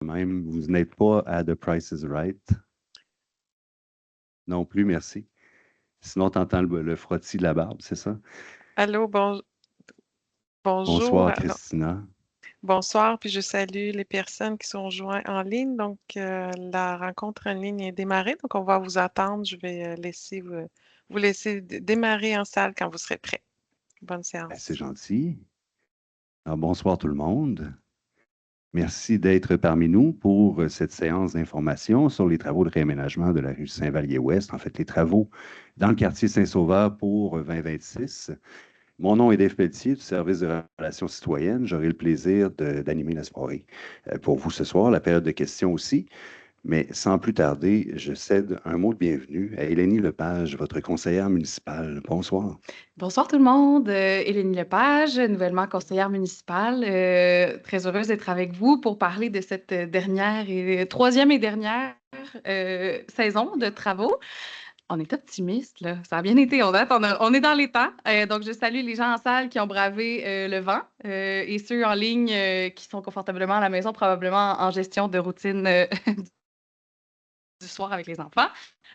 même. Vous n'êtes pas à The Price is Right. Non plus, merci. Sinon, tu entends le frottis de la barbe, c'est ça? Allô, bonjour. Bonsoir, Christina. Bonsoir, puis je salue les personnes qui sont jointes en ligne. Donc, la rencontre en ligne est démarrée. Donc, on va vous attendre. Je vais vous laisser démarrer en salle quand vous serez prêts. Bonne Ben, c'est séance. gentil. Alors, bonsoir tout le monde. Merci d'être parmi nous pour cette séance d'information sur les travaux de réaménagement de la rue Saint-Vallier-Ouest, en fait, les travaux dans le quartier Saint-Sauveur pour 2026. Mon nom est Dave Pelletier du service de relations citoyennes. J'aurai le plaisir d'animer la soirée pour vous ce soir, la période de questions aussi. Mais sans plus tarder, je cède un mot de bienvenue à Hélénie Lepage, votre conseillère municipale. Bonsoir. Bonsoir tout le monde, Hélénie Lepage, nouvellement conseillère municipale. Très heureuse d'être avec vous pour parler de cette troisième et dernière saison de travaux. On est optimiste, là. Ça a bien été, on est dans les temps. Donc, je salue les gens en salle qui ont bravé le vent et ceux en ligne qui sont confortablement à la maison, probablement en gestion de routine du soir avec les enfants.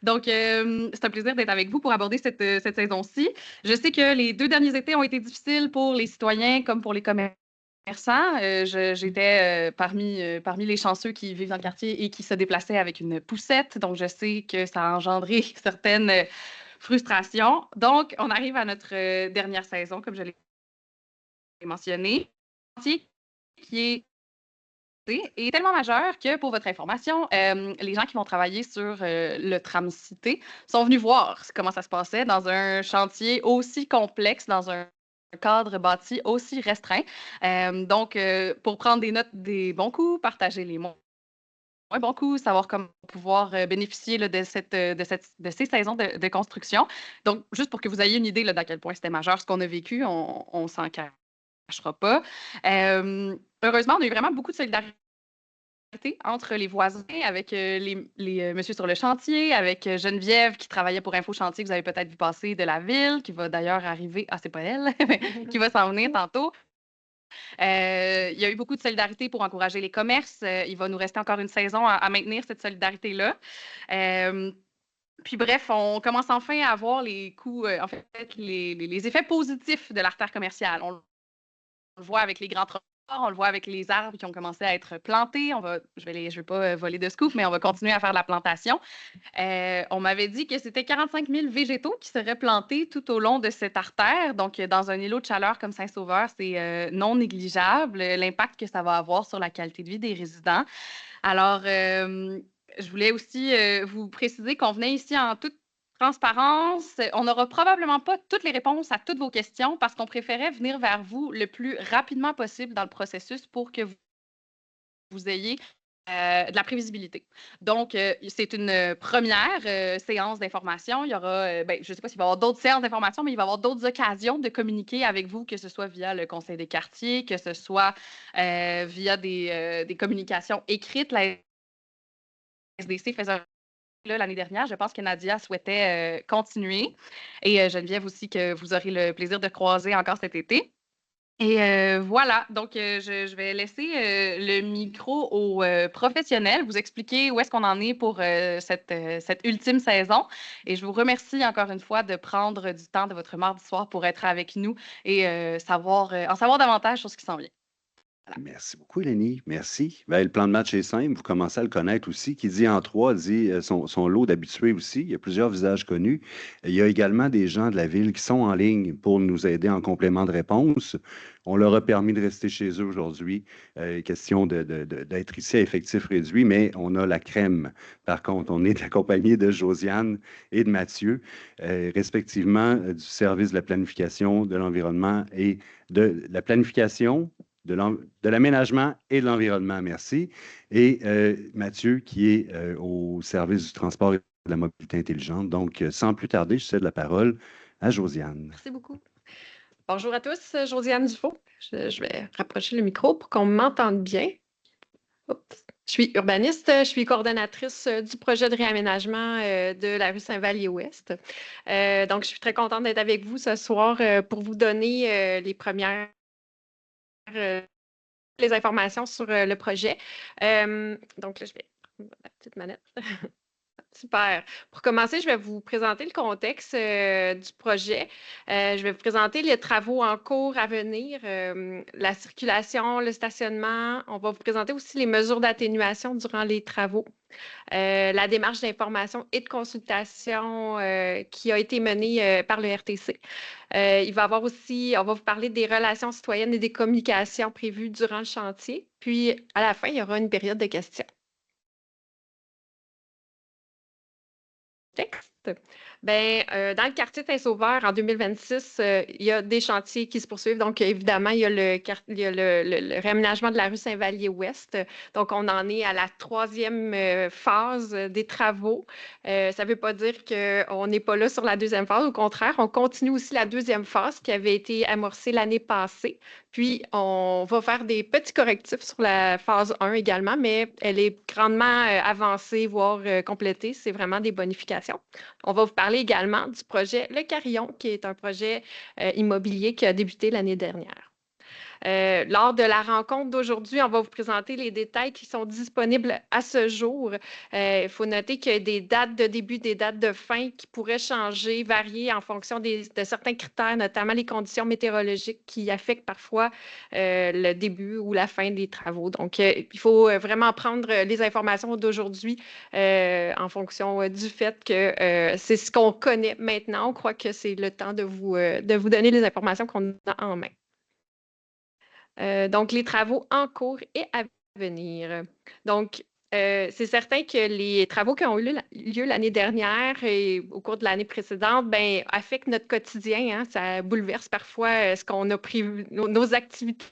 Donc, c'est un plaisir d'être avec vous pour aborder cette saison-ci. Je sais que les 2 derniers étés ont été difficiles pour les citoyens comme pour les commerçants. J'étais parmi les chanceux qui vivent dans le quartier et qui se déplaçaient avec une poussette. Donc, je sais que ça a engendré certaines frustrations. Donc, on arrive à notre dernière saison, comme je l'ai mentionné, qui est tellement majeur que, pour votre information, les gens qui vont travailler sur le Tram-Cité sont venus voir comment ça se passait dans un chantier aussi complexe, dans un cadre bâti aussi restreint. Donc, pour prendre des notes des bons coups, partager les moins bons coups, savoir comment pouvoir bénéficier là, de ces saisons de construction. Donc, juste pour que vous ayez une idée là, d'à quel point c'était majeur ce qu'on a vécu, on s'en cachera pas. Heureusement, on a eu vraiment beaucoup de solidarité entre les voisins, avec les messieurs sur le chantier, avec Geneviève qui travaillait pour Info Chantier, que vous avez peut-être vu passer de la ville, qui va d'ailleurs arriver, ah c'est pas elle, mais qui va s'en venir tantôt. Il y a eu beaucoup de solidarité pour encourager les commerces. Il va nous rester encore une saison à maintenir cette solidarité-là. Puis bref, on commence enfin à voir les coûts, en fait, les effets positifs de l'artère commerciale. On le voit avec les grands trottoirs, on le voit avec les arbres qui ont commencé à être plantés. Je vais pas voler de scoop, mais on va continuer à faire de la plantation. On m'avait dit que c'était 45 000 végétaux qui seraient plantés tout au long de cette artère. Donc, dans un îlot de chaleur comme Saint-Sauveur, c'est non négligeable l'impact que ça va avoir sur la qualité de vie des résidents. Alors, je voulais aussi vous préciser qu'on venait ici en toute transparence. On n'aura probablement pas toutes les réponses à toutes vos questions parce qu'on préférait venir vers vous le plus rapidement possible dans le processus pour que vous ayez de la prévisibilité. Donc, c'est une première séance d'information. Il y aura, je ne sais pas s'il va y avoir d'autres séances d'information, mais il va y avoir d'autres occasions de communiquer avec vous, que ce soit via le Conseil des quartiers, que ce soit via des communications écrites. La SDC faisait l'année dernière. Je pense que Nadia souhaitait continuer. Et Geneviève aussi, que vous aurez le plaisir de croiser encore cet été. Et voilà, donc je vais laisser le micro aux professionnels, vous expliquer où est-ce qu'on en est pour cette ultime saison. Et je vous remercie encore une fois de prendre du temps de votre mardi soir pour être avec nous et en savoir davantage sur ce qui s'en vient. Voilà. Merci beaucoup, Lénie. Merci. Ben, le plan de match est simple. Vous commencez à le connaître aussi. Qui dit en trois dit son lot d'habitués aussi. Il y a plusieurs visages connus. Il y a également des gens de la ville qui sont en ligne pour nous aider en complément de réponse. On leur a permis de rester chez eux aujourd'hui. Question d'être ici à effectif réduit, mais on a la crème. Par contre, on est accompagné de Josiane et de Mathieu, respectivement du service de la planification, de l'environnement et de la planification de l'aménagement et de l'environnement, merci. Et Mathieu, qui est au service du transport et de la mobilité intelligente. Donc, sans plus tarder, je cède la parole à Josiane. Merci beaucoup. Bonjour à tous, Josiane Dufault. Je vais rapprocher le micro pour qu'on m'entende bien. Oups. Je suis urbaniste, je suis coordonnatrice du projet de réaménagement de la rue Saint-Vallier-Ouest. Donc, je suis très contente d'être avec vous ce soir pour vous donner les premières les informations sur le projet. Donc là, je vais prendre la petite manette. Super. Pour commencer, je vais vous présenter le contexte du projet. Je vais vous présenter les travaux en cours à venir, la circulation, le stationnement. On va vous présenter aussi les mesures d'atténuation durant les travaux, la démarche d'information et de consultation qui a été menée par le RTC. Il va y avoir aussi, on va vous parler des relations citoyennes et des communications prévues durant le chantier. Puis, à la fin, il y aura une période de questions. Texte. Ben, dans le quartier Saint-Sauveur, en 2026, il y a des chantiers qui se poursuivent. Donc, évidemment, il y a le réaménagement de la rue Saint-Vallier-Ouest. Donc, on en est à la 3e phase des travaux. Ça ne veut pas dire qu'on n'est pas là sur la 2e phase. Au contraire, on continue aussi la 2e phase qui avait été amorcée l'année passée. Puis, on va faire des petits correctifs sur la phase 1 également, mais elle est grandement avancée, voire complétée. C'est vraiment des bonifications. On va vous parler également du projet Le Carillon, qui est un projet immobilier qui a débuté l'année dernière. Lors de la rencontre d'aujourd'hui, on va vous présenter les détails qui sont disponibles à ce jour. Il faut noter qu'il y a des dates de début, des dates de fin qui pourraient changer, varier en fonction de certains critères, notamment les conditions météorologiques qui affectent parfois le début ou la fin des travaux. Donc, il faut vraiment prendre les informations d'aujourd'hui en fonction du fait que c'est ce qu'on connaît maintenant. On croit que c'est le temps de vous donner les informations qu'on a en main. Donc, les travaux en cours et à venir. Donc, c'est certain que les travaux qui ont eu lieu l'année dernière et au cours de l'année précédente ben, affectent notre quotidien. Hein. Ça bouleverse parfois ce qu'on a prévu, nos activités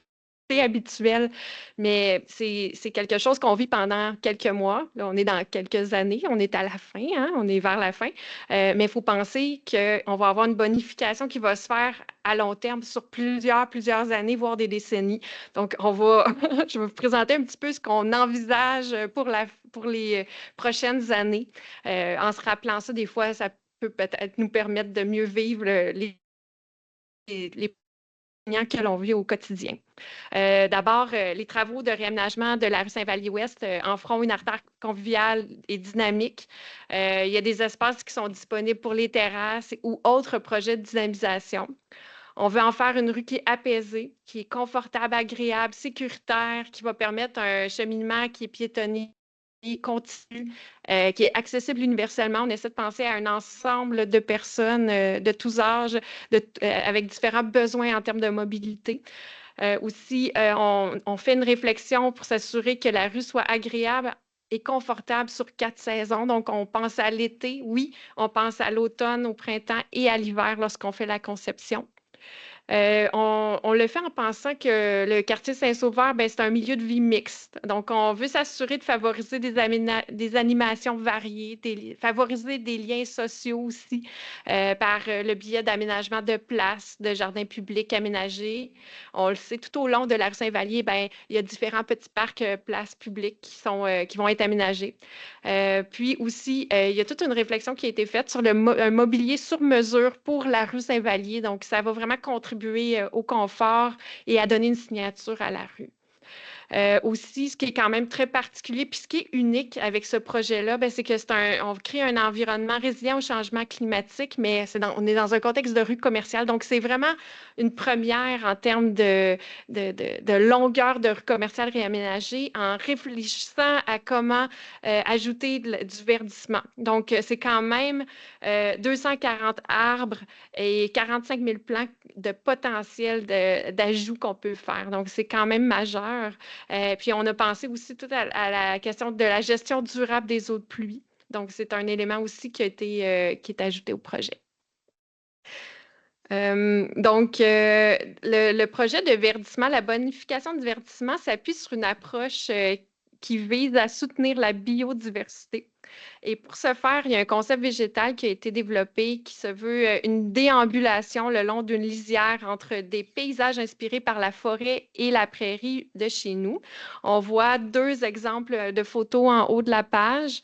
habituelles, mais c'est quelque chose qu'on vit pendant quelques mois. Là, on est dans quelques années, on est à la fin, hein, on est vers la fin, mais il faut penser qu'on va avoir une bonification qui va se faire à long terme sur plusieurs années, voire des décennies. Donc, je vais vous présenter un petit peu ce qu'on envisage pour les prochaines années. En se rappelant ça, des fois, ça peut peut-être nous permettre de mieux vivre les que l'on vit au quotidien. D'abord, les travaux de réaménagement de la rue Saint-Vallier-Ouest en feront une artère conviviale et dynamique. Il y a des espaces qui sont disponibles pour les terrasses ou autres projets de dynamisation. On veut en faire une rue qui est apaisée, qui est confortable, agréable, sécuritaire, qui va permettre un cheminement qui est piétonnier, continu, qui est accessible universellement. On essaie de penser à un ensemble de personnes de tous âges, avec différents besoins en termes de mobilité. Aussi, on fait une réflexion pour s'assurer que la rue soit agréable et confortable sur 4 saisons. Donc, on pense à l'été, oui, on pense à l'automne, au printemps et à l'hiver lorsqu'on fait la conception. On le fait en pensant que le quartier Saint-Sauveur, ben, c'est un milieu de vie mixte. Donc, on veut s'assurer de favoriser des animations variées, favoriser des liens sociaux aussi par le biais d'aménagement de places, de jardins publics aménagés. On le sait, tout au long de la rue Saint-Vallier, ben, il y a différents petits parcs, places publiques qui vont être aménagés. Puis aussi, il y a toute une réflexion qui a été faite sur un mobilier sur mesure pour la rue Saint-Vallier. Donc, ça va vraiment contribuer au confort et à donner une signature à la rue. Aussi, ce qui est quand même très particulier, puis ce qui est unique avec ce projet-là, ben, c'est que on crée un environnement résilient au changement climatique, mais on est dans un contexte de rue commerciale. Donc, c'est vraiment une première en termes de longueur de rue commerciale réaménagée en réfléchissant à comment ajouter du verdissement. Donc, c'est quand même 240 arbres et 45 000 plants de potentiel d'ajout qu'on peut faire. Donc, c'est quand même majeur. Puis, on a pensé aussi tout à la question de la gestion durable des eaux de pluie. Donc, c'est un élément aussi qui est ajouté au projet. Le projet de verdissement, la bonification du verdissement s'appuie sur une approche qui vise à soutenir la biodiversité. Et pour ce faire, il y a un concept végétal qui a été développé qui se veut une déambulation le long d'une lisière entre des paysages inspirés par la forêt et la prairie de chez nous. On voit 2 exemples de photos en haut de la page.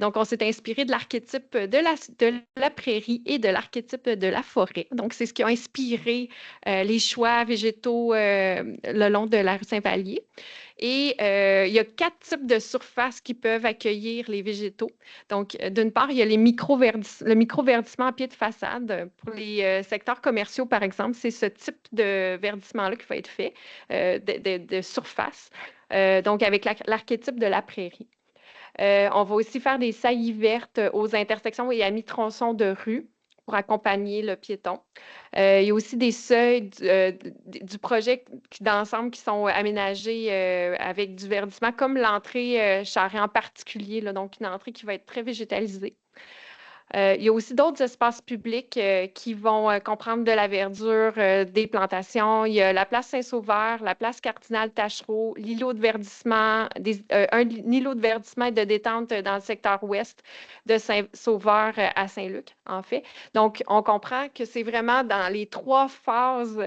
Donc, on s'est inspiré de l'archétype de la prairie et de l'archétype de la forêt. Donc, c'est ce qui a inspiré les choix végétaux le long de la rue Saint-Vallier. Et il y a 4 types de surfaces qui peuvent accueillir les végétaux. Donc, d'une part, il y a le micro-verdissement à pied de façade. Pour les secteurs commerciaux, par exemple, c'est ce type de verdissement-là qui va être fait, de surface, donc avec l'archétype de la prairie. On va aussi faire des saillies vertes aux intersections et à mi-tronçon de rue pour accompagner le piéton. Il y a aussi des seuils du projet d'ensemble qui sont aménagés avec du verdissement, comme l'entrée Charret en particulier, là, donc une entrée qui va être très végétalisée. Il y a aussi d'autres espaces publics qui vont comprendre de la verdure, des plantations. Il y a la place Saint-Sauveur, la place Cardinal Tachereau, l'îlot de verdissement, un îlot de verdissement et de détente dans le secteur ouest de Saint-Sauveur à Saint-Luc, en fait. Donc, on comprend que c'est vraiment dans les 3 phases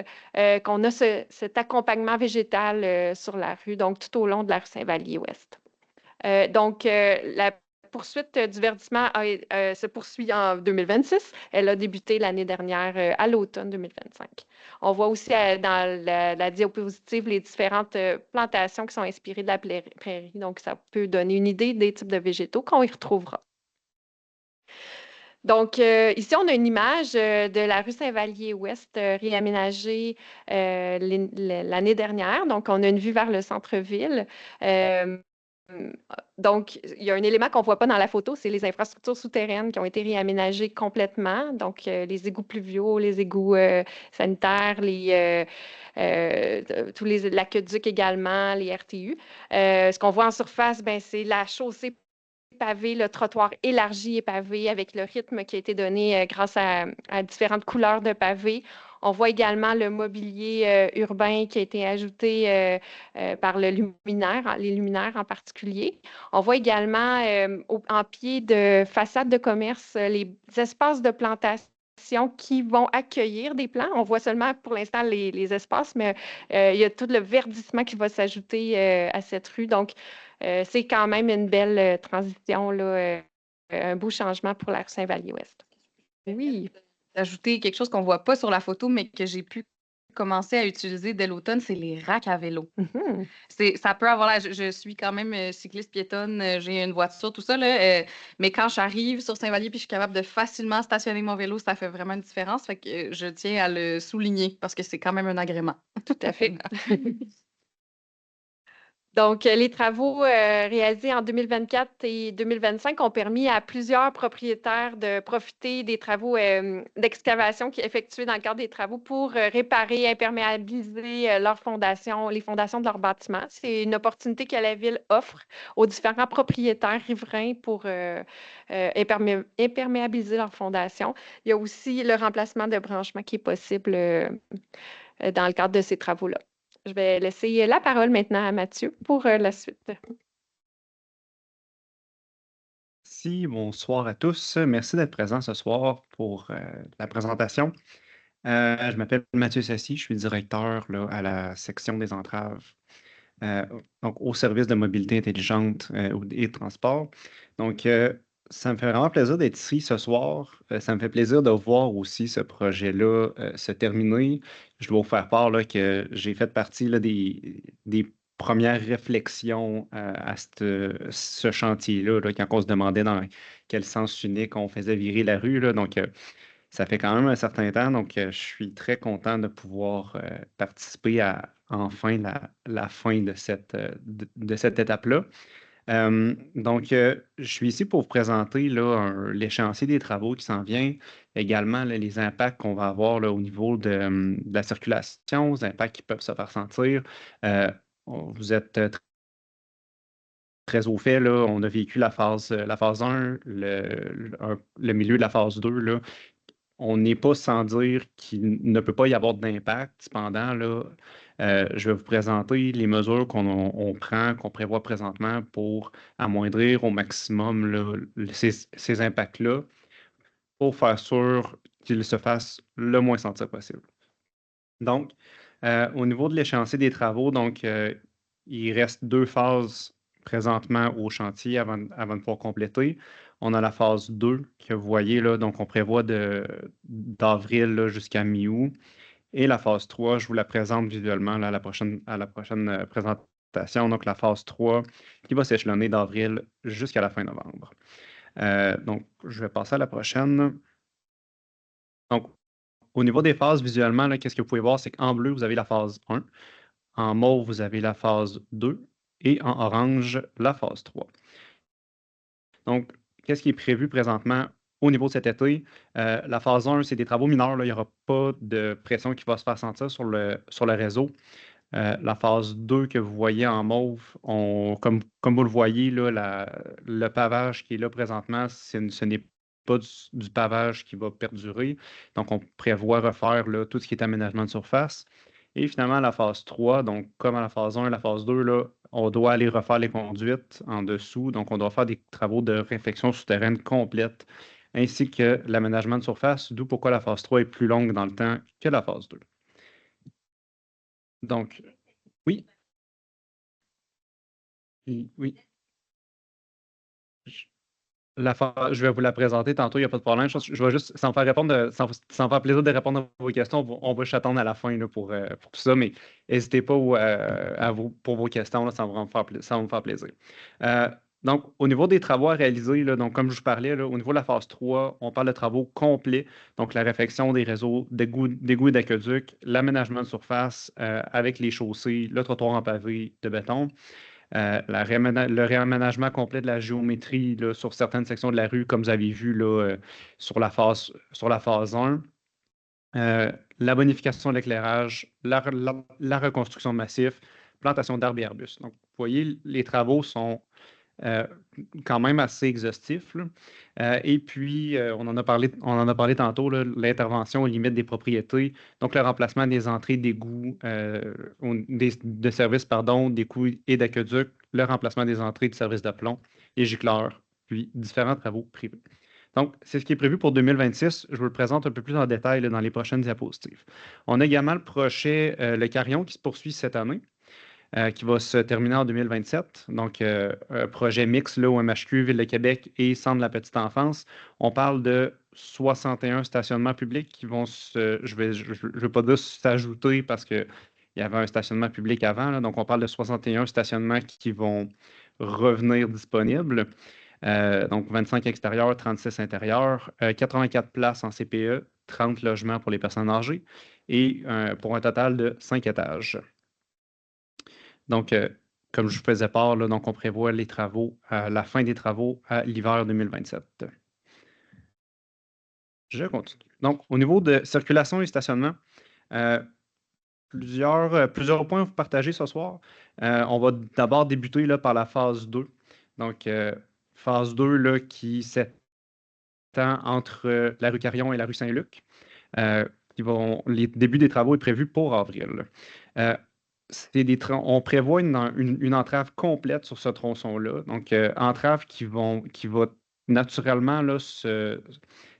qu'on a cet accompagnement végétal sur la rue, donc tout au long de la rue Saint-Vallier-Ouest. Donc, la poursuite du verdissement se poursuit en 2026. Elle a débuté l'année dernière à l'automne 2025. On voit aussi dans la diapositive les différentes plantations qui sont inspirées de la prairie. Donc, ça peut donner une idée des types de végétaux qu'on y retrouvera. Donc, ici, on a une image de la rue Saint-Vallier-Ouest réaménagée l'année dernière. Donc, on a une vue vers le centre-ville. Donc, il y a un élément qu'on ne voit pas dans la photo, c'est les infrastructures souterraines qui ont été réaménagées complètement. Donc, les égouts pluviaux, les égouts sanitaires, tous l'aqueduc également, les RTU. Ce qu'on voit en surface, ben, c'est la chaussée pavée, le trottoir élargi et pavé avec le rythme qui a été donné grâce à différentes couleurs de pavés. On voit également le mobilier urbain qui a été ajouté par les luminaires en particulier. On voit également en pied de façade de commerce les espaces de plantation qui vont accueillir des plants. On voit seulement pour l'instant les espaces, mais il y a tout le verdissement qui va s'ajouter à cette rue. Donc, c'est quand même une belle transition, là, un beau changement pour la rue Saint-Vallier-Ouest. Oui. Ajouter quelque chose qu'on ne voit pas sur la photo, mais que j'ai pu commencer à utiliser dès l'automne, c'est les racks à vélo. Ça peut avoir je suis quand même cycliste piétonne, j'ai une voiture, tout ça, là, mais quand j'arrive sur Saint-Vallier puis je suis capable de facilement stationner mon vélo, ça fait vraiment une différence. Fait que je tiens à le souligner parce que c'est quand même un agrément. Tout à fait. Donc, les travaux réalisés en 2024 et 2025 ont permis à plusieurs propriétaires de profiter des travaux d'excavation qui effectués dans le cadre des travaux pour réparer, imperméabiliser leurs fondations, les fondations de leurs bâtiments. C'est une opportunité que la ville offre aux différents propriétaires riverains pour imperméabiliser leurs fondations. Il y a aussi le remplacement de branchements qui est possible dans le cadre de ces travaux-là. Je vais laisser la parole maintenant à Mathieu pour la suite. Merci, bonsoir à tous. Merci d'être présents ce soir pour la présentation. Je m'appelle Mathieu Sassy, je suis directeur là, à la section des entraves, donc au service de mobilité intelligente et de transport. Donc, ça me fait vraiment plaisir d'être ici ce soir. Ça me fait plaisir de voir aussi ce projet-là se terminer. Je dois vous faire part là, que j'ai fait partie là, des premières réflexions à ce chantier-là, là, quand on se demandait dans quel sens unique on faisait virer la rue. Là. Donc, ça fait quand même un certain temps. Donc, je suis très content de pouvoir participer à enfin la fin de cette étape-là. Donc, je suis ici pour vous présenter l'échéancier des travaux qui s'en vient, également là, les impacts qu'on va avoir là, au niveau de la circulation, les impacts qui peuvent se faire sentir. Vous êtes très au fait, là, on a vécu la phase 1, le milieu de la phase 2. Là. On n'est pas sans dire qu'il ne peut pas y avoir d'impact. Cependant, là, Je vais vous présenter les mesures qu'on prend, qu'on prévoit présentement pour amoindrir au maximum là, ces impacts-là pour faire sûr qu'ils se fassent le moins sentir possible. Donc, au niveau de l'échéancier des travaux, donc, il reste 2 phases présentement au chantier avant de pouvoir compléter. On a la phase 2 que vous voyez là, donc on prévoit d'avril jusqu'à mi-août. Et la phase 3, je vous la présente visuellement là, à la prochaine présentation. Donc, la phase 3 qui va s'échelonner d'avril jusqu'à la fin novembre. Donc, je vais passer à la prochaine. Donc, au niveau des phases, visuellement, qu'est-ce que vous pouvez voir? C'est qu'en bleu, vous avez la phase 1. En mauve, vous avez la phase 2. Et en orange, la phase 3. Donc, qu'est-ce qui est prévu présentement au niveau de cet été? La phase 1, c'est des travaux mineurs. Là, il n'y aura pas de pression qui va se faire sentir sur le réseau. La phase 2 que vous voyez en mauve, comme vous le voyez, là, le pavage qui est là présentement, ce n'est pas du pavage qui va perdurer. Donc, on prévoit refaire là, tout ce qui est aménagement de surface. Et finalement, la phase 3, donc comme à la phase 1 et la phase 2, là, on doit aller refaire les conduites en dessous. Donc, on doit faire des travaux de réfection souterraine complète, ainsi que l'aménagement de surface, d'où pourquoi la phase 3 est plus longue dans le temps que la phase 2. Donc, oui. Oui. Je vais vous la présenter tantôt, il n'y a pas de problème. Je vais juste, sans me faire plaisir de répondre à vos questions, on va s'attendre à la fin là, pour tout ça, mais n'hésitez pas pour vos questions, là, ça va me faire plaisir. Donc, au niveau des travaux à réaliser, là, donc, comme je vous parlais, là, au niveau de la phase 3, on parle de travaux complets, donc la réfection des réseaux d'égouts et d'aqueducs, l'aménagement de surface avec les chaussées, le trottoir en pavé de béton. Le réaménagement complet de la géométrie là, sur certaines sections de la rue, comme vous avez vu là, sur la phase 1. La bonification de l'éclairage, la reconstruction de massifs, plantation d'arbres et arbustes. Donc, vous voyez, les travaux sont quand même assez exhaustifs. Et puis, on en a parlé tantôt, l'intervention aux limites des propriétés, donc le remplacement des entrées d'égouts, de services, d'égouts et d'aqueducs, le remplacement des entrées de services de plomb, les gicleurs, puis différents travaux privés. Donc, c'est ce qui est prévu pour 2026. Je vous le présente un peu plus en détail là, dans les prochaines diapositives. On a également le projet Le Carillon qui se poursuit cette année. Qui va se terminer en 2027. Donc, un projet mixte là, au MHQ, Ville de Québec et Centre de la petite enfance. On parle de 61 stationnements publics qui vont je vais pas dire s'ajouter parce qu'il y avait un stationnement public avant. Là, donc, on parle de 61 stationnements qui vont revenir disponibles. Donc, 25 extérieurs, 36 intérieurs, 84 places en CPE, 30 logements pour les personnes âgées et pour un total de 5 étages. Donc, comme je vous faisais part, là, donc on prévoit les travaux, la fin des travaux à l'hiver 2027. Je continue. Donc, au niveau de circulation et stationnement, plusieurs points à vous partager ce soir. On va d'abord débuter là, par la phase 2. Donc, phase 2 là, qui s'étend entre la rue Carillon et la rue Saint-Luc. Les débuts des travaux est prévu pour avril. On prévoit une entrave complète sur ce tronçon-là. Donc, entrave qui va naturellement là,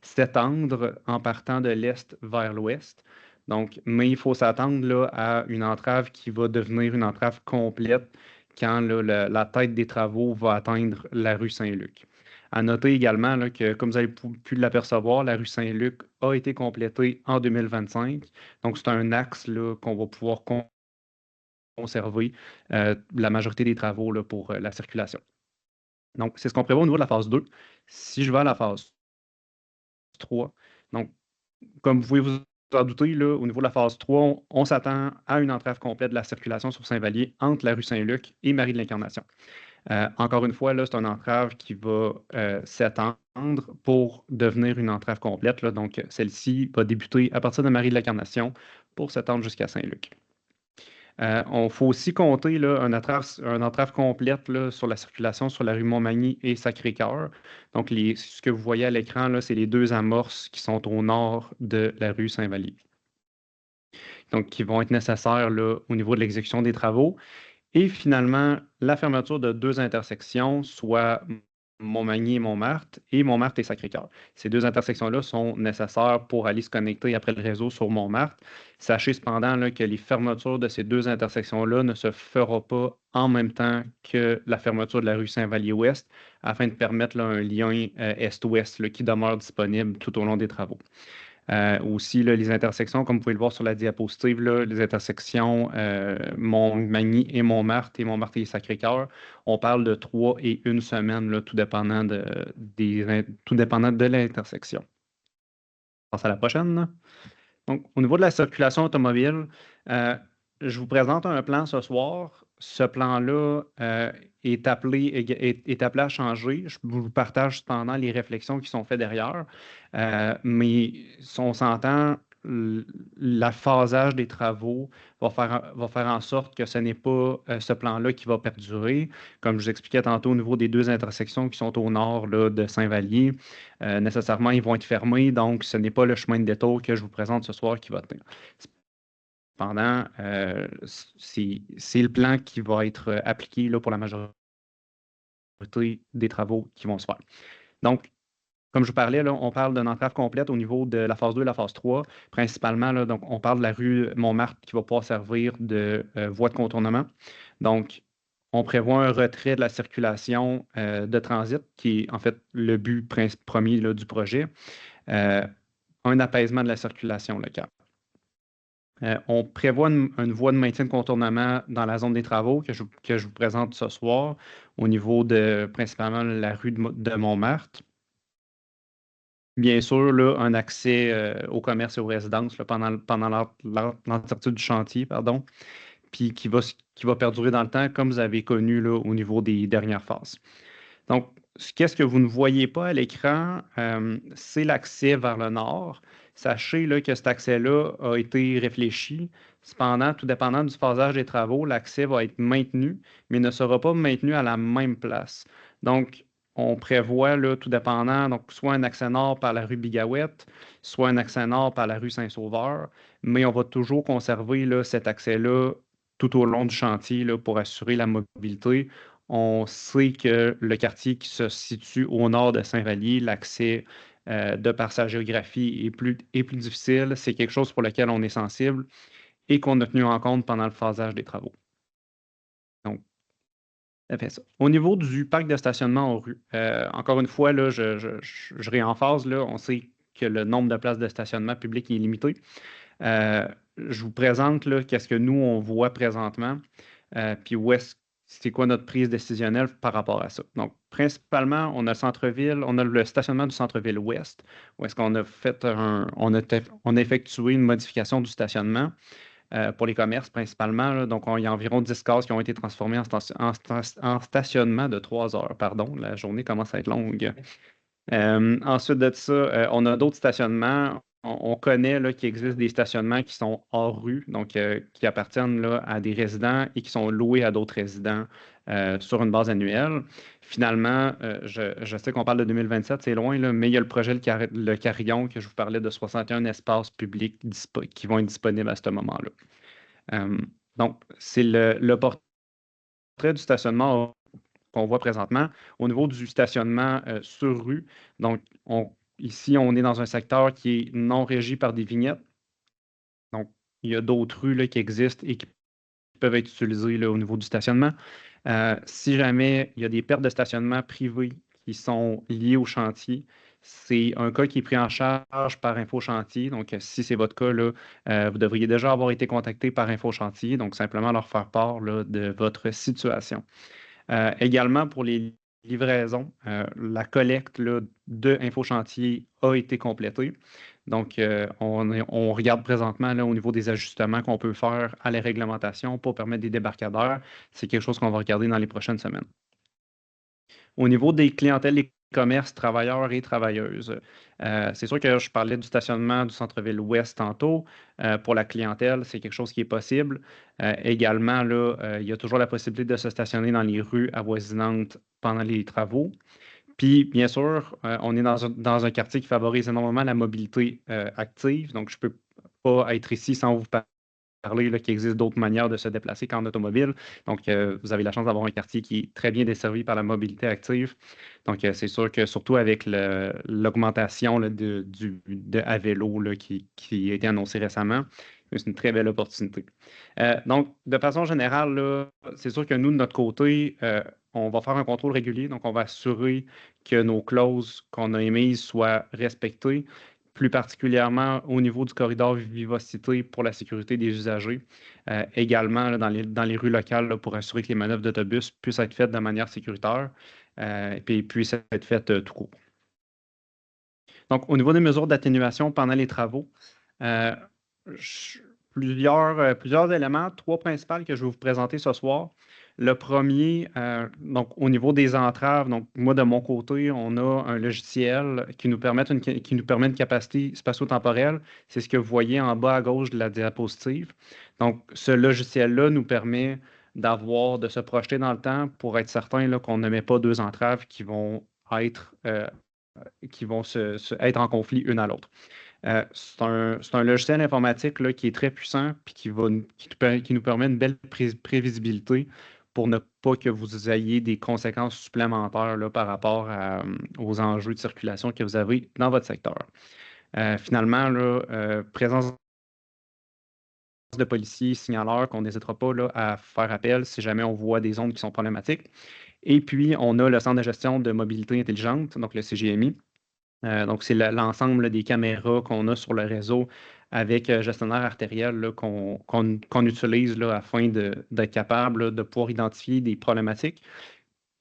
s'étendre en partant de l'est vers l'ouest. Donc, mais il faut s'attendre là, à une entrave qui va devenir une entrave complète quand là, la tête des travaux va atteindre la rue Saint-Luc. À noter également là, que, comme vous avez pu l'apercevoir, la rue Saint-Luc a été complétée en 2025. Donc, c'est un axe là, qu'on va pouvoir conserver la majorité des travaux là, pour la circulation. Donc, c'est ce qu'on prévoit au niveau de la phase 2. Si je vais à la phase 3, donc, comme vous pouvez vous en douter, là, au niveau de la phase 3, on s'attend à une entrave complète de la circulation sur Saint-Vallier entre la rue Saint-Luc et Marie de l'Incarnation. Encore une fois, là, c'est une entrave qui va s'étendre pour devenir une entrave complète. Là. Donc, celle-ci va débuter à partir de Marie de l'Incarnation pour s'étendre jusqu'à Saint-Luc. Il faut aussi compter là, une entrave complète là, sur la circulation sur la rue Montmagny et Sacré-Cœur. Donc, ce que vous voyez à l'écran, c'est les deux amorces qui sont au nord de la rue Saint-Vallier. donc qui vont être nécessaires là, au niveau de l'exécution des travaux. Et finalement, la fermeture de 2 intersections, soit Montmagny et Montmartre, et Montmartre et Sacré-Cœur. Ces 2 intersections-là sont nécessaires pour aller se connecter après le réseau sur Montmartre. Sachez cependant là, que les fermetures de ces 2 intersections-là ne se feront pas en même temps que la fermeture de la rue Saint-Vallier-Ouest, afin de permettre là, un lien est-ouest là, qui demeure disponible tout au long des travaux. Aussi, là, les intersections, comme vous pouvez le voir sur la diapositive, là, les intersections Montmagny et Montmartre et Sacré-Cœur, on parle de 3 et 1 semaine, là, tout dépendant de l'intersection. On passe à la prochaine. Là. Donc, au niveau de la circulation automobile, je vous présente un plan ce soir. Ce plan-là est appelé à changer. Je vous partage cependant les réflexions qui sont faites derrière. Mais si on s'entend, l'afphasage des travaux va faire en sorte que ce n'est pas ce plan-là qui va perdurer. Comme je vous expliquais tantôt au niveau des 2 intersections qui sont au nord là, de Saint-Vallier, nécessairement, ils vont être fermés. Donc, ce n'est pas le chemin de détour que je vous présente ce soir qui va tenir. Cependant, c'est le plan qui va être appliqué là, pour la majorité des travaux qui vont se faire. Donc, comme je vous parlais, là, on parle d'une entrave complète au niveau de la phase 2 et la phase 3. Principalement, là, donc, on parle de la rue Montmartre qui va pouvoir servir de voie de contournement. Donc, on prévoit un retrait de la circulation de transit, qui est en fait le but premier là, du projet. Un apaisement de la circulation locale. On prévoit une voie de maintien de contournement dans la zone des travaux que je vous présente ce soir au niveau de principalement la rue de Montmartre. Bien sûr, là, un accès au commerce et aux résidences là, pendant l'entièreté du chantier, pardon, puis qui va perdurer dans le temps, comme vous avez connu là, au niveau des dernières phases. Donc, qu'est-ce que vous ne voyez pas à l'écran, c'est l'accès vers le nord. Sachez là, que cet accès-là a été réfléchi. Cependant, tout dépendant du phasage des travaux, l'accès va être maintenu, mais ne sera pas maintenu à la même place. Donc, on prévoit, là, tout dépendant, donc soit un accès nord par la rue Bigouette, soit un accès nord par la rue Saint-Sauveur, mais on va toujours conserver là, cet accès-là tout au long du chantier là, pour assurer la mobilité. On sait que le quartier qui se situe au nord de Saint-Vallier, l'accès de par sa géographie est plus difficile. C'est quelque chose pour lequel on est sensible et qu'on a tenu en compte pendant le phasage des travaux. Donc, ça fait ça. Au niveau du parc de stationnement en rue, encore une fois, là, je réemphase, là, on sait que le nombre de places de stationnement public est limité. Je vous présente qu'est-ce que nous, on voit présentement, puis c'est quoi notre prise décisionnelle par rapport à ça. Donc, principalement, on a le centre-ville, on a le stationnement du centre-ville ouest, où est-ce qu'on a fait on a effectué une modification du stationnement pour les commerces principalement. Là. Donc, il y a environ 10 cases qui ont été transformées en stationnement de 3 heures. Pardon, la journée commence à être longue. Ensuite de ça, on a d'autres stationnements. On connaît qu'il existe des stationnements qui sont hors rue, donc qui appartiennent là, à des résidents et qui sont loués à d'autres résidents sur une base annuelle. Finalement, je sais qu'on parle de 2027, c'est loin, là, mais il y a le projet Le Carillon que je vous parlais de 61 espaces publics qui vont être disponibles à ce moment-là. Donc, c'est le portrait du stationnement qu'on voit présentement. Au niveau du stationnement sur rue, donc ici, on est dans un secteur qui est non régi par des vignettes. Donc, il y a d'autres rues là, qui existent et qui peuvent être utilisées là, au niveau du stationnement. Si jamais il y a des pertes de stationnement privées qui sont liées au chantier, c'est un cas qui est pris en charge par InfoChantier. Donc, si c'est votre cas, là, vous devriez déjà avoir été contacté par InfoChantier. Donc, simplement leur faire part là, de votre situation. Également, pour les livraisons, la collecte là, de InfoChantier a été complétée. Donc, on regarde présentement là, au niveau des ajustements qu'on peut faire à la réglementation pour permettre des débarcadères. C'est quelque chose qu'on va regarder dans les prochaines semaines. Au niveau des clientèles, des commerces, travailleurs et travailleuses, c'est sûr que je parlais du stationnement du centre-ville ouest tantôt. Pour la clientèle, c'est quelque chose qui est possible. Également, là, il y a toujours la possibilité de se stationner dans les rues avoisinantes pendant les travaux. Puis, bien sûr, on est dans un quartier qui favorise énormément la mobilité active. Donc, je peux pas être ici sans vous parler qu'il existe d'autres manières de se déplacer qu'en automobile. Donc, vous avez la chance d'avoir un quartier qui est très bien desservi par la mobilité active. Donc, c'est sûr que surtout avec l'augmentation à vélo qui a été annoncée récemment, c'est une très belle opportunité. Donc, de façon générale, là, c'est sûr que nous, de notre côté, on va faire un contrôle régulier. Donc, on va assurer que nos clauses qu'on a émises soient respectées, plus particulièrement au niveau du corridor vivacité pour la sécurité des usagers. Également, là, dans les rues locales, là, pour assurer que les manœuvres d'autobus puissent être faites de manière sécuritaire et puis puissent être faites tout court. Donc, au niveau des mesures d'atténuation pendant les travaux, plusieurs éléments, 3 principales que je vais vous présenter ce soir. Le premier, donc au niveau des entraves, donc moi de mon côté, on a un logiciel qui nous permet une capacité spatio-temporelle. C'est ce que vous voyez en bas à gauche de la diapositive. Donc, ce logiciel-là nous permet de se projeter dans le temps pour être certain là, qu'on ne met pas 2 entraves qui vont être être en conflit une à l'autre. C'est un logiciel informatique là, qui est très puissant et qui nous permet une belle prévisibilité pour ne pas que vous ayez des conséquences supplémentaires là, par rapport aux enjeux de circulation que vous avez dans votre secteur. Finalement, là, présence de policiers, signaleurs, qu'on n'hésitera pas là, à faire appel si jamais on voit des zones qui sont problématiques. Et puis, on a le Centre de gestion de mobilité intelligente, donc le CGMI. Donc, c'est l'ensemble des caméras qu'on a sur le réseau avec gestionnaire artériel là, qu'on utilise là, afin d'être capable là, de pouvoir identifier des problématiques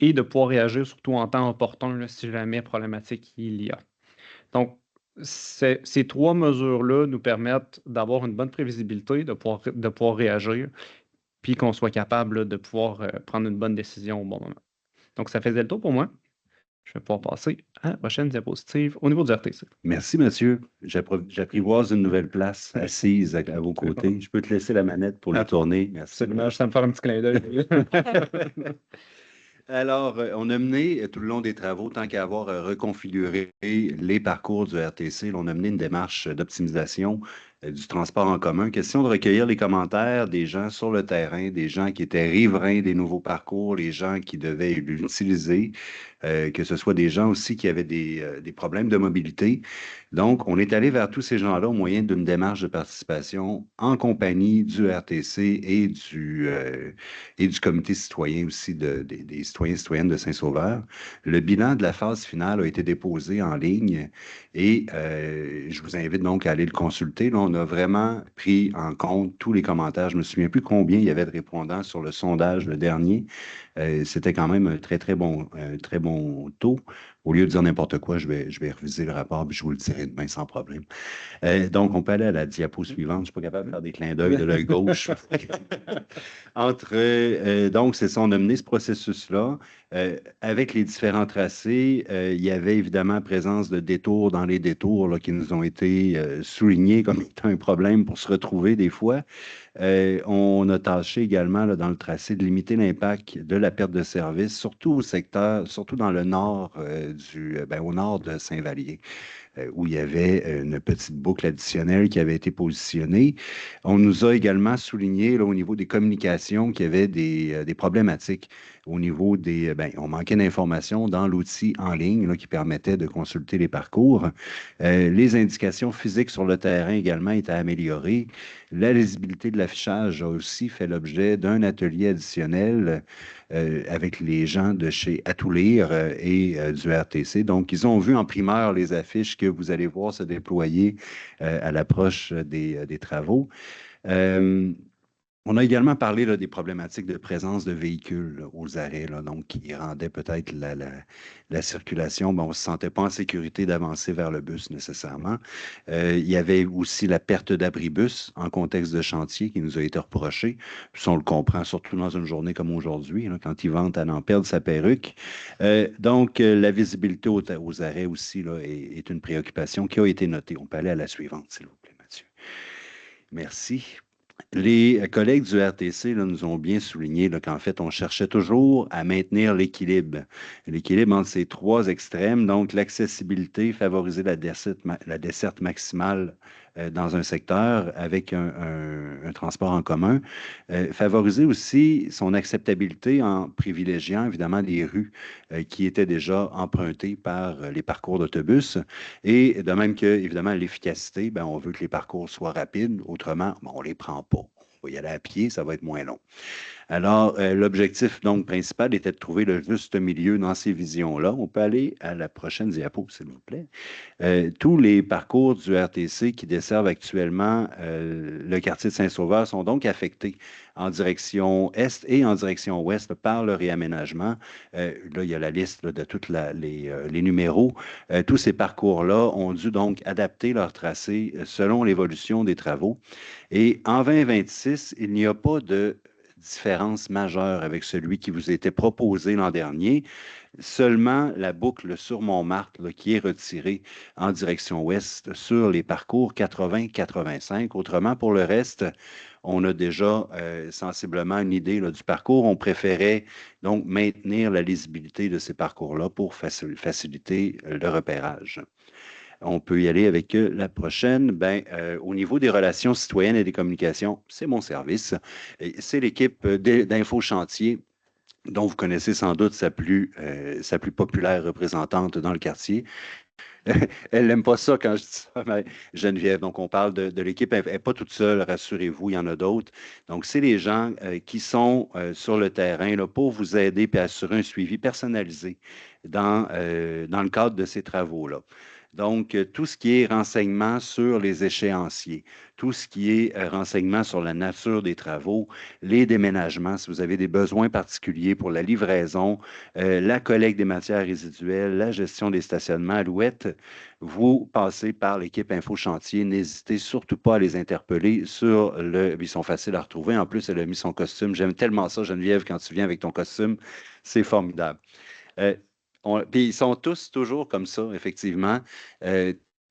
et de pouvoir réagir surtout en temps opportun là, si jamais problématique il y a. Donc, ces 3 mesures-là nous permettent d'avoir une bonne prévisibilité, de pouvoir réagir, puis qu'on soit capable là, de pouvoir prendre une bonne décision au bon moment. Donc, ça faisait le tour pour moi. Je vais pouvoir passer à la prochaine diapositive au niveau du RTC. Merci, Mathieu. J'apprivoise une nouvelle place assise à vos côtés. Je peux te laisser la manette pour la tourner. Merci. Absolument, je vais me faire un petit clin d'œil. Alors, on a mené tout le long des travaux, tant qu'à avoir reconfiguré les parcours du RTC, on a mené une démarche d'optimisation du transport en commun. Question de recueillir les commentaires des gens sur le terrain, des gens qui étaient riverains des nouveaux parcours, les gens qui devaient l'utiliser, que ce soit des gens aussi qui avaient des problèmes de mobilité. Donc, on est allé vers tous ces gens-là au moyen d'une démarche de participation en compagnie du RTC et du comité citoyen aussi, des citoyens et citoyennes de Saint-Sauveur. Le bilan de la phase finale a été déposé en ligne et je vous invite donc à aller le consulter. Là, on a vraiment pris en compte tous les commentaires. Je ne me souviens plus combien il y avait de répondants sur le sondage, le dernier. C'était quand même un très bon taux. Au lieu de dire n'importe quoi, je vais reviser le rapport et je vous le dirai demain sans problème. Donc, on peut aller à la diapo suivante. Je ne suis pas capable de faire des clins d'œil de l'œil gauche. Donc, c'est ça, on a mené ce processus-là. Avec les différents tracés, il y avait évidemment présence de détours dans les détours là, qui nous ont été soulignés comme étant un problème pour se retrouver des fois. On a tâché également là, dans le tracé de limiter l'impact de la perte de service, surtout au secteur, surtout dans le nord au nord de Saint-Vallier, où il y avait une petite boucle additionnelle qui avait été positionnée. On nous a également souligné là, au niveau des communications qu'il y avait des problématiques au niveau on manquait d'informations dans l'outil en ligne là, qui permettait de consulter les parcours. Les indications physiques sur le terrain également étaient améliorées. La lisibilité de l'affichage a aussi fait l'objet d'un atelier additionnel avec les gens de chez Atoulir et du RTC. Donc, ils ont vu en primeur les affiches que vous allez voir se déployer à l'approche des travaux. On a également parlé là, des problématiques de présence de véhicules là, aux arrêts, là, donc qui rendaient peut-être la circulation. On ne se sentait pas en sécurité d'avancer vers le bus nécessairement. Il y avait aussi la perte d'abribus en contexte de chantier qui nous a été reprochée. Puis on le comprend, surtout dans une journée comme aujourd'hui, là, quand il vente à en perdre sa perruque. Donc, la visibilité aux arrêts aussi là, est une préoccupation qui a été notée. On peut aller à la suivante, s'il vous plaît, Mathieu. Merci. Les collègues du RTC là, nous ont bien souligné là, qu'en fait, on cherchait toujours à maintenir l'équilibre entre ces 3 extrêmes, donc l'accessibilité, favoriser la desserte maximale dans un secteur avec un transport en commun. Favoriser aussi son acceptabilité en privilégiant évidemment des rues qui étaient déjà empruntées par les parcours d'autobus. Et de même que, évidemment, l'efficacité, ben, on veut que les parcours soient rapides. Autrement, ben, on ne les prend pas. On va y aller à pied, ça va être moins long. Alors, l'objectif donc principal était de trouver le juste milieu dans ces visions-là. On peut aller à la prochaine diapo, s'il vous plaît. Tous les parcours du RTC qui desservent actuellement le quartier de Saint-Sauveur sont donc affectés en direction est et en direction ouest par le réaménagement. Là, il y a la liste là, de tous les numéros. Tous ces parcours-là ont dû donc adapter leur tracé selon l'évolution des travaux. Et en 2026, il n'y a pas de différence majeure avec celui qui vous était proposé l'an dernier. Seulement la boucle sur Montmartre là, qui est retirée en direction ouest sur les parcours 80-85. Autrement, pour le reste, on a déjà sensiblement une idée là, du parcours. On préférait donc maintenir la lisibilité de ces parcours-là pour faciliter le repérage. On peut y aller avec la prochaine. Ben, au niveau des relations citoyennes et des communications, c'est mon service. C'est l'équipe d'Info Chantier dont vous connaissez sans doute sa plus populaire représentante dans le quartier. Elle n'aime pas ça quand je dis ça, mais Geneviève. Donc, on parle de l'équipe. Elle n'est pas toute seule, rassurez-vous, il y en a d'autres. Donc, c'est les gens qui sont sur le terrain là, pour vous aider et assurer un suivi personnalisé dans le cadre de ces travaux-là. Donc, tout ce qui est renseignement sur les échéanciers, tout ce qui est renseignement sur la nature des travaux, les déménagements, si vous avez des besoins particuliers pour la livraison, la collecte des matières résiduelles, la gestion des stationnements, Alouette, vous passez par l'équipe Info Chantier. N'hésitez surtout pas à les interpeller sur le... Ils sont faciles à retrouver. En plus, elle a mis son costume. J'aime tellement ça, Geneviève, quand tu viens avec ton costume. C'est formidable. Puis ils sont tous toujours comme ça, effectivement,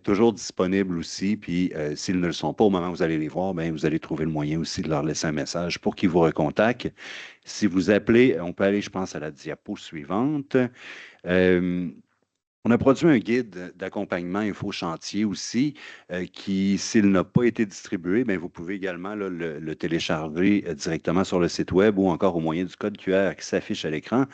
toujours disponibles aussi. Puis s'ils ne le sont pas au moment où vous allez les voir, bien, vous allez trouver le moyen aussi de leur laisser un message pour qu'ils vous recontactent. Si vous appelez, on peut aller, je pense, à la diapo suivante. On a produit un guide d'accompagnement Info Chantier aussi, qui, s'il n'a pas été distribué, bien, vous pouvez également là, le télécharger directement sur le site web ou encore au moyen du code QR qui s'affiche à l'écran.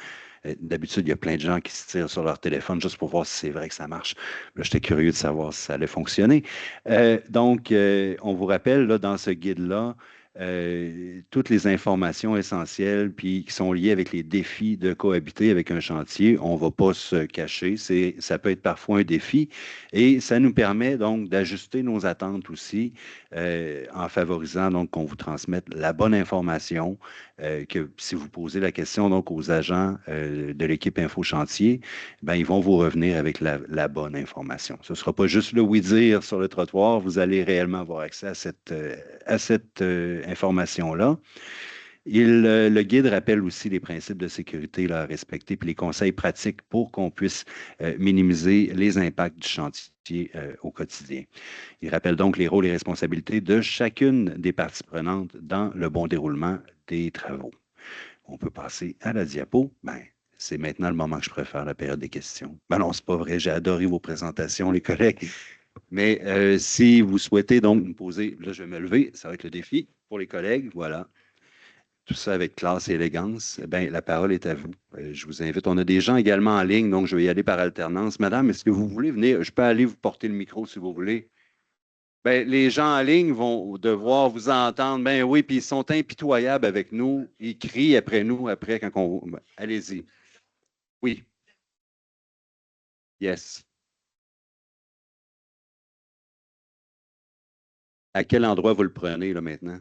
D'habitude, il y a plein de gens qui se tirent sur leur téléphone juste pour voir si c'est vrai que ça marche. Là, j'étais curieux de savoir si ça allait fonctionner. Donc, on vous rappelle, là, dans ce guide-là, toutes les informations essentielles puis qui sont liées avec les défis de cohabiter avec un chantier. On ne va pas se cacher, ça peut être parfois un défi et ça nous permet donc d'ajuster nos attentes aussi en favorisant donc qu'on vous transmette la bonne information, que si vous posez la question donc aux agents de l'équipe Info Chantier, ben, ils vont vous revenir avec la bonne information. Ce ne sera pas juste le oui-dire sur le trottoir, vous allez réellement avoir accès à cette information-là. Le guide rappelle aussi les principes de sécurité là, à respecter, puis les conseils pratiques pour qu'on puisse minimiser les impacts du chantier au quotidien. Il rappelle donc les rôles et responsabilités de chacune des parties prenantes dans le bon déroulement des travaux. On peut passer à la diapo. Ben, c'est maintenant le moment que je préfère la période des questions. Ben non, c'est pas vrai. J'ai adoré vos présentations, les collègues. Mais si vous souhaitez donc me poser, là, je vais me lever, ça va être le défi pour les collègues. Voilà. Tout ça avec classe et élégance. Ben, la parole est à vous. Je vous invite. On a des gens également en ligne, donc je vais y aller par alternance. Madame, est-ce que vous voulez venir? Je peux aller vous porter le micro si vous voulez. Ben, les gens en ligne vont devoir vous entendre. Ben oui, puis ils sont impitoyables avec nous. Ils crient après nous, après quand on. Ben, allez-y. Oui. Yes. À quel endroit vous le prenez là maintenant?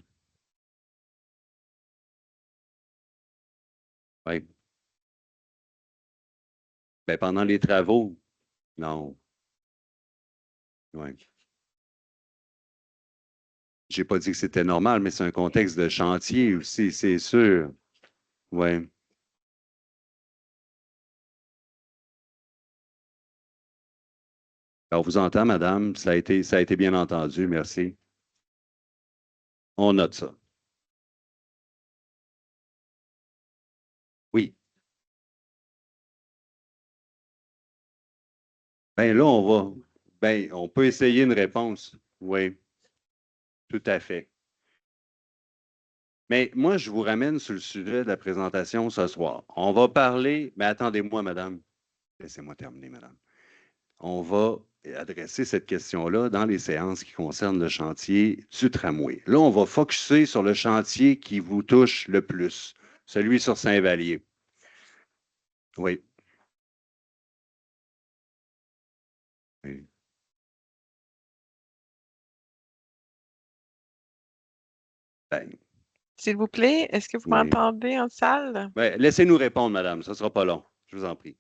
Oui. Ben, pendant les travaux. Non. Oui. J'ai pas dit que c'était normal, mais c'est un contexte de chantier aussi, c'est sûr. Oui. On vous entend, madame. Ça a été bien entendu. Merci. On note ça. Oui. Ben là, on va. Ben, on peut essayer une réponse. Oui. Tout à fait. Mais moi, je vous ramène sur le sujet de la présentation ce soir. On va parler, mais attendez-moi, madame. Laissez-moi terminer, madame. On va adresser cette question-là dans les séances qui concernent le chantier du tramway. Là, on va focusser sur le chantier qui vous touche le plus, celui sur Saint-Vallier. Oui. Oui. Ben, S'il vous plaît, est-ce que vous oui. m'entendez en salle? Ben, laissez-nous répondre, madame. Ça ne sera pas long. Je vous en prie.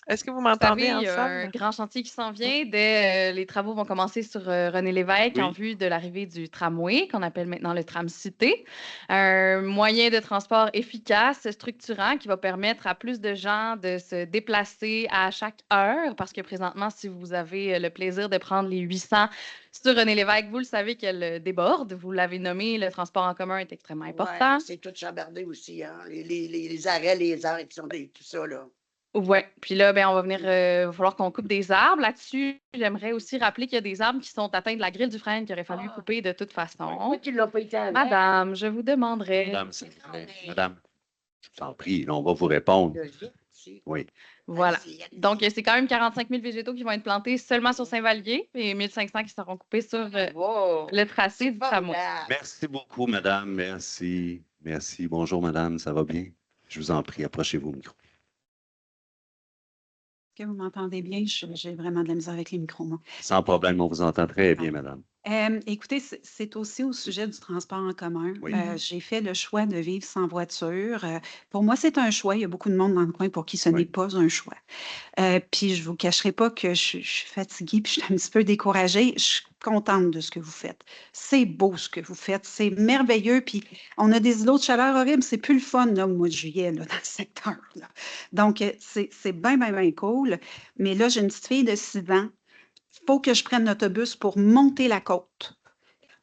Est-ce que vous Vous savez, m'entendez il en y a un salle? grand chantier qui s'en vient. Dès les travaux vont commencer sur René Lévesque en Oui. vue de l'arrivée du tramway, qu'on appelle maintenant le Tram-Cité. Un moyen de transport efficace, structurant, qui va permettre à plus de gens de se déplacer à chaque heure. Parce que présentement, si vous avez le plaisir de prendre les 800 sur René Lévesque, vous le savez qu'elle déborde. Vous l'avez nommé, le transport en commun est extrêmement important. Ouais, c'est tout chambardé aussi, hein? Les arrêts, les heures, tout ça, là. Ouais, puis là, ben, on va venir, va falloir qu'on coupe des arbres. Là-dessus, j'aimerais aussi rappeler qu'il y a des arbres qui sont atteints de la grille du frein qu'il aurait fallu couper de toute façon. Pourquoi tu l'as pas été avant? Madame, je vous demanderai. Madame, s'il vous plaît. Madame, je vous en prie, là, on va vous répondre. Oui. Voilà. Allez-y. Donc, c'est quand même 45 000 végétaux qui vont être plantés seulement sur Saint-Vallier et 1 500 qui seront coupés sur Wow. le tracé du tramway. Formidable. Merci beaucoup, madame. Merci. Merci. Bonjour, madame. Ça va bien? Je vous en prie, approchez-vous au micro. Est-ce que vous m'entendez bien? J'ai vraiment de la misère avec les micros, moi. Sans problème, on vous entend très bien, madame. Écoutez, c'est aussi au sujet du transport en commun. Oui. J'ai fait le choix de vivre sans voiture. Pour moi, c'est un choix. Il y a beaucoup de monde dans le coin pour qui ce Oui. n'est pas un choix. Puis je vous cacherai pas que je suis fatiguée, puis je suis un petit peu découragée. Je suis contente de ce que vous faites. C'est beau ce que vous faites. C'est merveilleux. Puis on a des îlots de chaleur horribles. C'est plus le fun, là, au mois de juillet, là, dans le secteur, là. Donc, c'est bien, bien, bien cool. Mais là, j'ai une petite fille de 6 ans. Il faut que je prenne l'autobus pour monter la côte.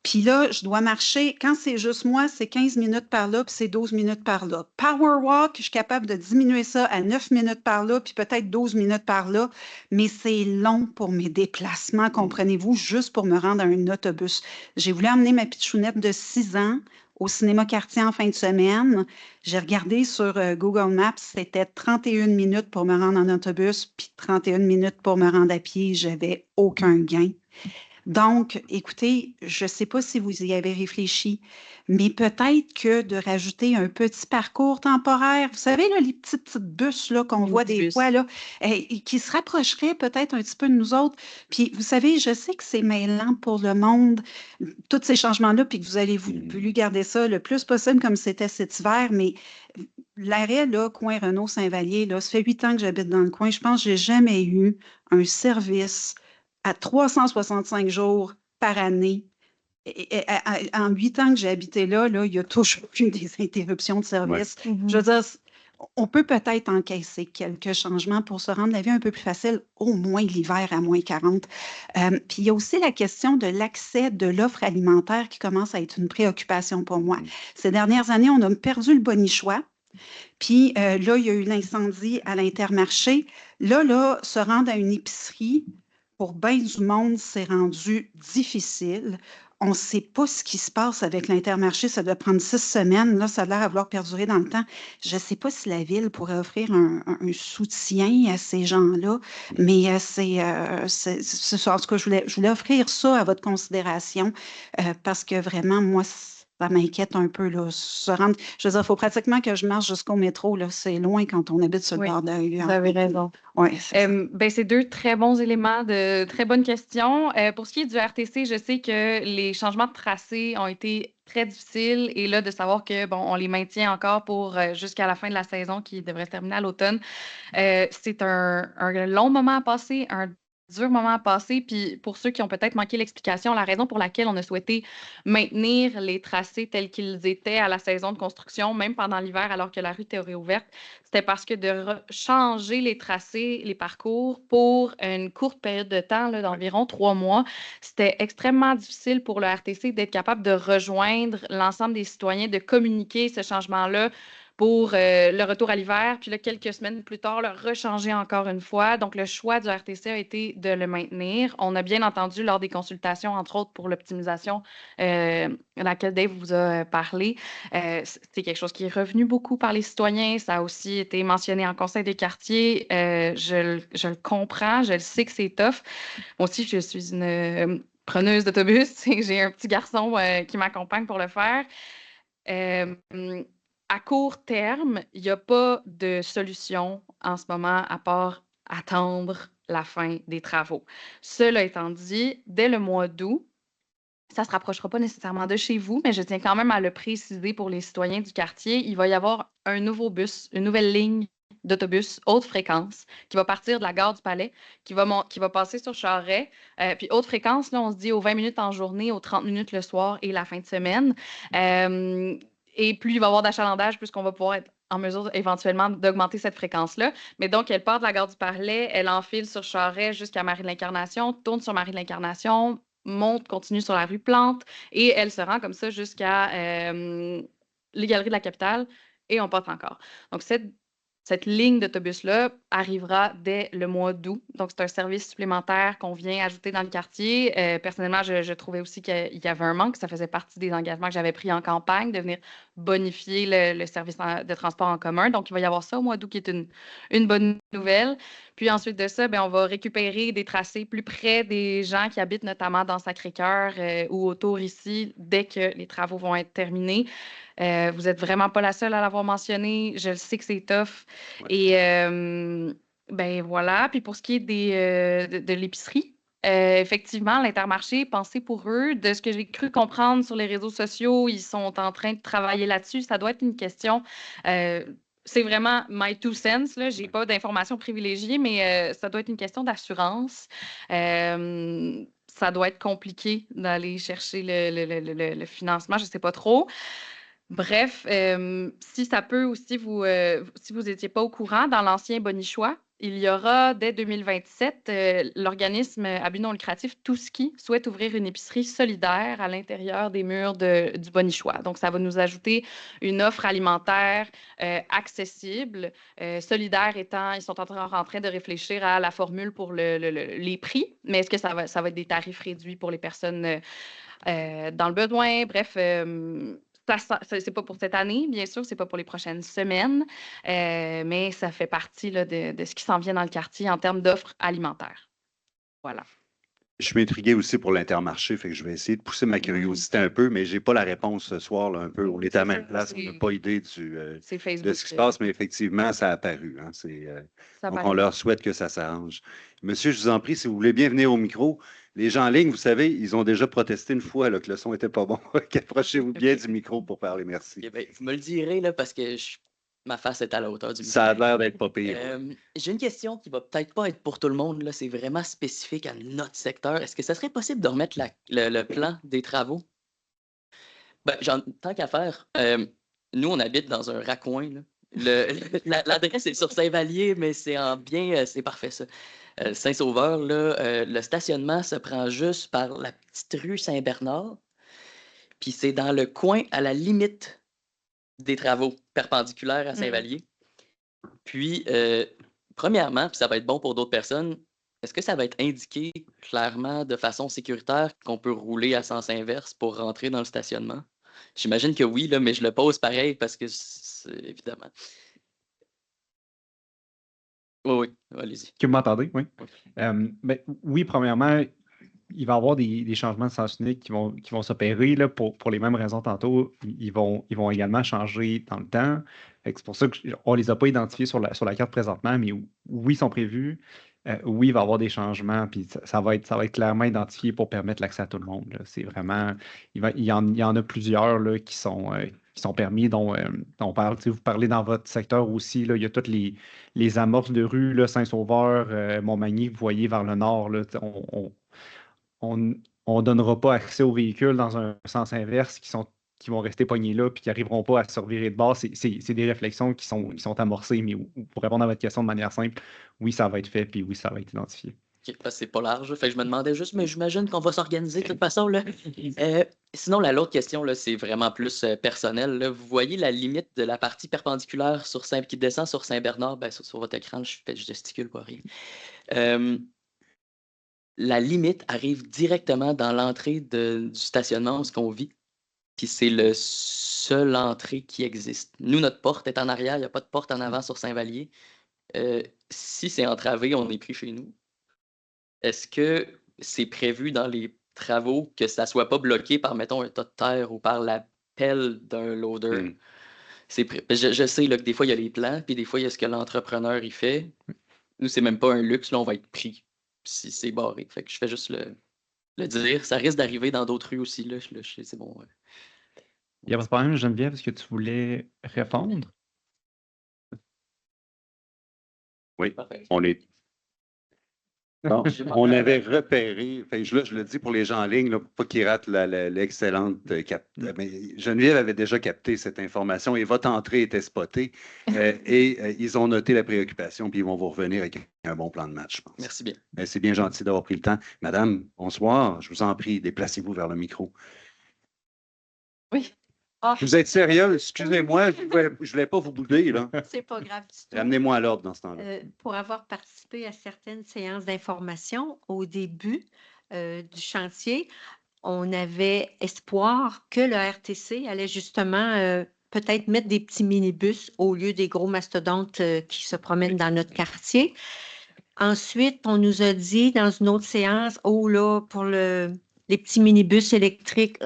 Puis là, je dois marcher. Quand c'est juste moi, c'est 15 minutes par là, puis c'est 12 minutes par là. Power walk, je suis capable de diminuer ça à 9 minutes par là, puis peut-être 12 minutes par là. Mais c'est long pour mes déplacements, comprenez-vous, juste pour me rendre à un autobus. J'ai voulu emmener ma pitchounette de 6 ans au cinéma Cartier en fin de semaine. J'ai regardé sur Google Maps, c'était 31 minutes pour me rendre en autobus, puis 31 minutes pour me rendre à pied. J'avais aucun gain. Donc, écoutez, je ne sais pas si vous y avez réfléchi, mais peut-être que de rajouter un petit parcours temporaire, vous savez, là, les petites bus là, qu'on Les voit petits des bus. fois, là, qui se rapprocheraient peut-être un petit peu de nous autres. Puis, vous savez, je sais que c'est mêlant pour le monde, tous ces changements-là, puis que vous allez voulu garder ça le plus possible comme c'était cet hiver, mais l'arrêt, là, coin Renault-Saint-Vallier, là, ça fait 8 ans que j'habite dans le coin. Je pense que je n'ai jamais eu un service à 365 jours par année. En 8 ans que j'ai habité là, il y a toujours eu des interruptions de service. Je veux dire, on peut peut-être encaisser quelques changements pour se rendre la vie un peu plus facile, au moins l'hiver à moins 40. Puis il y a aussi la question de l'accès de l'offre alimentaire qui commence à être une préoccupation pour moi. Ces dernières années, on a perdu le Bonichois. Puis là, il y a eu l'incendie à l'Intermarché. Là, se rendre à une épicerie, pour bien du monde, c'est rendu difficile. On ne sait pas ce qui se passe avec l'Intermarché. Ça doit prendre 6 semaines. Là, ça a l'air à vouloir perdurer dans le temps. Je ne sais pas si la Ville pourrait offrir un soutien à ces gens-là, mais c'est ça. En tout cas, je voulais offrir ça à votre considération parce que vraiment, moi, ça m'inquiète un peu, là, se rendre. Je veux dire, il faut pratiquement que je marche jusqu'au métro, là. C'est loin quand on habite sur le Oui, bord de la rue. vous avez raison. Oui, c'est ça. Ben, c'est 2 très bons éléments, de très bonnes questions. Pour ce qui est du RTC, je sais que les changements de tracé ont été très difficiles et là, de savoir que, bon, on les maintient encore pour jusqu'à la fin de la saison qui devrait se terminer à l'automne. C'est un long moment à passer, un dur moment à passer. Puis pour ceux qui ont peut-être manqué l'explication, la raison pour laquelle on a souhaité maintenir les tracés tels qu'ils étaient à la saison de construction, même pendant l'hiver, alors que la rue était réouverte, c'était parce que de changer les tracés, les parcours pour une courte période de temps, là, d'environ 3 mois, c'était extrêmement difficile pour le RTC d'être capable de rejoindre l'ensemble des citoyens, de communiquer ce changement-là pour le retour à l'hiver. Puis là, quelques semaines plus tard, le rechanger encore une fois. Donc, le choix du RTC a été de le maintenir. On a bien entendu lors des consultations, entre autres pour l'optimisation, laquelle Dave vous a parlé. C'est quelque chose qui est revenu beaucoup par les citoyens. Ça a aussi été mentionné en conseil des quartiers. Je le comprends, je le sais que c'est tough. Moi aussi, je suis une preneuse d'autobus et j'ai un petit garçon qui m'accompagne pour le faire. À court terme, il n'y a pas de solution en ce moment à part attendre la fin des travaux. Cela étant dit, dès le mois d'août, ça ne se rapprochera pas nécessairement de chez vous, mais je tiens quand même à le préciser pour les citoyens du quartier. Il va y avoir un nouveau bus, une nouvelle ligne d'autobus haute fréquence qui va partir de la gare du Palais, qui va passer sur Charest. Puis haute fréquence, là, on se dit aux 20 minutes en journée, aux 30 minutes le soir et la fin de semaine. Et plus il va y avoir d'achalandage, plus qu'on va pouvoir être en mesure éventuellement d'augmenter cette fréquence-là. Mais donc, elle part de la gare du Palais, elle enfile sur Charest jusqu'à Marie de l'Incarnation, tourne sur Marie de l'Incarnation, monte, continue sur la rue Plante et elle se rend comme ça jusqu'à les Galeries de la Capitale et on part encore. Donc, cette ligne d'autobus-là arrivera dès le mois d'août. Donc, c'est un service supplémentaire qu'on vient ajouter dans le quartier. Personnellement, je trouvais aussi qu'il y avait un manque. Ça faisait partie des engagements que j'avais pris en campagne, de venir bonifier le service de transport en commun. Donc, il va y avoir ça au mois d'août qui est une bonne nouvelle. Puis ensuite de ça, on va récupérer des tracés plus près des gens qui habitent notamment dans Sacré-Cœur ou autour ici dès que les travaux vont être terminés. Vous n'êtes vraiment pas la seule à l'avoir mentionné. Je le sais que c'est tough. Ouais. Et voilà. Puis pour ce qui est de l'épicerie, effectivement, l'Intermarché, pensez pour eux. De ce que j'ai cru comprendre sur les réseaux sociaux, ils sont en train de travailler là-dessus. Ça doit être une question. C'est vraiment my two cents. Je n'ai pas d'informations privilégiées, mais ça doit être une question d'assurance. Ça doit être compliqué d'aller chercher le financement. Je ne sais pas trop. Bref, si ça peut aussi si vous n'étiez pas au courant, dans l'ancien Bonichois, il y aura dès 2027, l'organisme à but non lucratif Touski souhaite ouvrir une épicerie solidaire à l'intérieur des murs du Bonichois. Donc, ça va nous ajouter une offre alimentaire accessible. Solidaire étant, ils sont en train de réfléchir à la formule pour les prix, mais est-ce que ça va être des tarifs réduits pour les personnes dans le besoin? Bref, c'est pas pour cette année, bien sûr, c'est pas pour les prochaines semaines, mais ça fait partie là, de ce qui s'en vient dans le quartier en termes d'offres alimentaires. Voilà. Je suis intrigué aussi pour l'Intermarché, fait que je vais essayer de pousser ma curiosité un peu, mais je n'ai pas la réponse ce soir, là, un peu. On est à la même place, on n'a pas idée de ce qui se passe, mais effectivement, ça a apparu. Hein, donc, on leur souhaite que ça s'arrange. Monsieur, je vous en prie, si vous voulez bien venir au micro. Les gens en ligne, vous savez, ils ont déjà protesté une fois là, que le son n'était pas bon. Approchez-vous bien du micro pour parler, merci. Okay, vous me le direz là, parce que ma face est à la hauteur du micro. Ça a l'air d'être pas pire. J'ai une question qui va peut-être pas être pour tout le monde. Là. C'est vraiment spécifique à notre secteur. Est-ce que ça serait possible de remettre le plan des travaux? Tant qu'à faire, nous, on habite dans un raccoin. L'adresse est sur Saint-Vallier, mais c'est en bien, c'est parfait ça. Saint-Sauveur, le stationnement se prend juste par la petite rue Saint-Bernard. Puis c'est dans le coin à la limite des travaux perpendiculaires à Saint-Vallier. Puis, premièrement, puis ça va être bon pour d'autres personnes, est-ce que ça va être indiqué clairement de façon sécuritaire qu'on peut rouler à sens inverse pour rentrer dans le stationnement? J'imagine que oui, là, mais je le pose pareil parce que évidemment. Oui, allez-y. Que vous m'entendez? Oui. Oui, premièrement, il va y avoir des changements de sens unique qui vont s'opérer là, pour les mêmes raisons tantôt. Ils vont également changer dans le temps. C'est pour ça qu'on ne les a pas identifiés sur la carte présentement, mais oui, ils sont prévus. Oui, il va y avoir des changements, puis ça va être clairement identifié pour permettre l'accès à tout le monde. Là. C'est vraiment. Il y en a plusieurs là, qui sont permis, dont on parle. Vous parlez dans votre secteur aussi, là, il y a toutes les amorces de rue, là, Saint-Sauveur, Montmagny, vous voyez vers le nord, là, on ne donnera pas accès aux véhicules dans un sens inverse qui vont rester pognés là puis qui n'arriveront pas à se revirer de bord. C'est des réflexions qui sont amorcées, mais pour répondre à votre question de manière simple, oui, ça va être fait, puis oui, ça va être identifié. OK, parce que c'est pas large. Fait que je me demandais juste, mais j'imagine qu'on va s'organiser de toute façon, là. Sinon, l'autre question, là, c'est vraiment plus personnel, là. Vous voyez la limite de la partie perpendiculaire qui descend sur Saint-Bernard? Ben, sur votre écran, je gesticule pas rien. La limite arrive directement dans l'entrée du stationnement où on vit. Puis c'est le seul entrée qui existe. Nous, notre porte est en arrière, il n'y a pas de porte en avant sur Saint-Vallier. Si c'est entravé, on est pris chez nous. Est-ce que c'est prévu dans les travaux que ça ne soit pas bloqué par, mettons, un tas de terre ou par la pelle d'un loader? Je sais là, que des fois, il y a les plans, puis des fois, il y a ce que l'entrepreneur il fait. Nous, c'est même pas un luxe, là, on va être pris si c'est barré. Fait que je fais juste le dire. Ça risque d'arriver dans d'autres rues aussi. Là, c'est bon. Il n'y a pas de problème, Geneviève, est-ce que tu voulais répondre? Oui, Parfait. on est. Bon, on avait repéré, je le dis pour les gens en ligne, là, pour pas qu'ils ratent l'excellente mais Geneviève avait déjà capté cette information et votre entrée était spotée ils ont noté la préoccupation puis ils vont vous revenir avec un bon plan de match, je pense. Merci bien. C'est bien gentil d'avoir pris le temps. Madame, bonsoir, je vous en prie, déplacez-vous vers le micro. Oui. Vous êtes sérieux? Excusez-moi, je ne voulais pas vous bouder, là. C'est pas grave du tout. Ramenez-moi à l'ordre dans ce temps-là. Pour avoir participé à certaines séances d'information au début du chantier, on avait espoir que le RTC allait justement peut-être mettre des petits minibus au lieu des gros mastodontes qui se promènent dans notre quartier. Ensuite, on nous a dit dans une autre séance, oh là, pour les petits minibus électriques,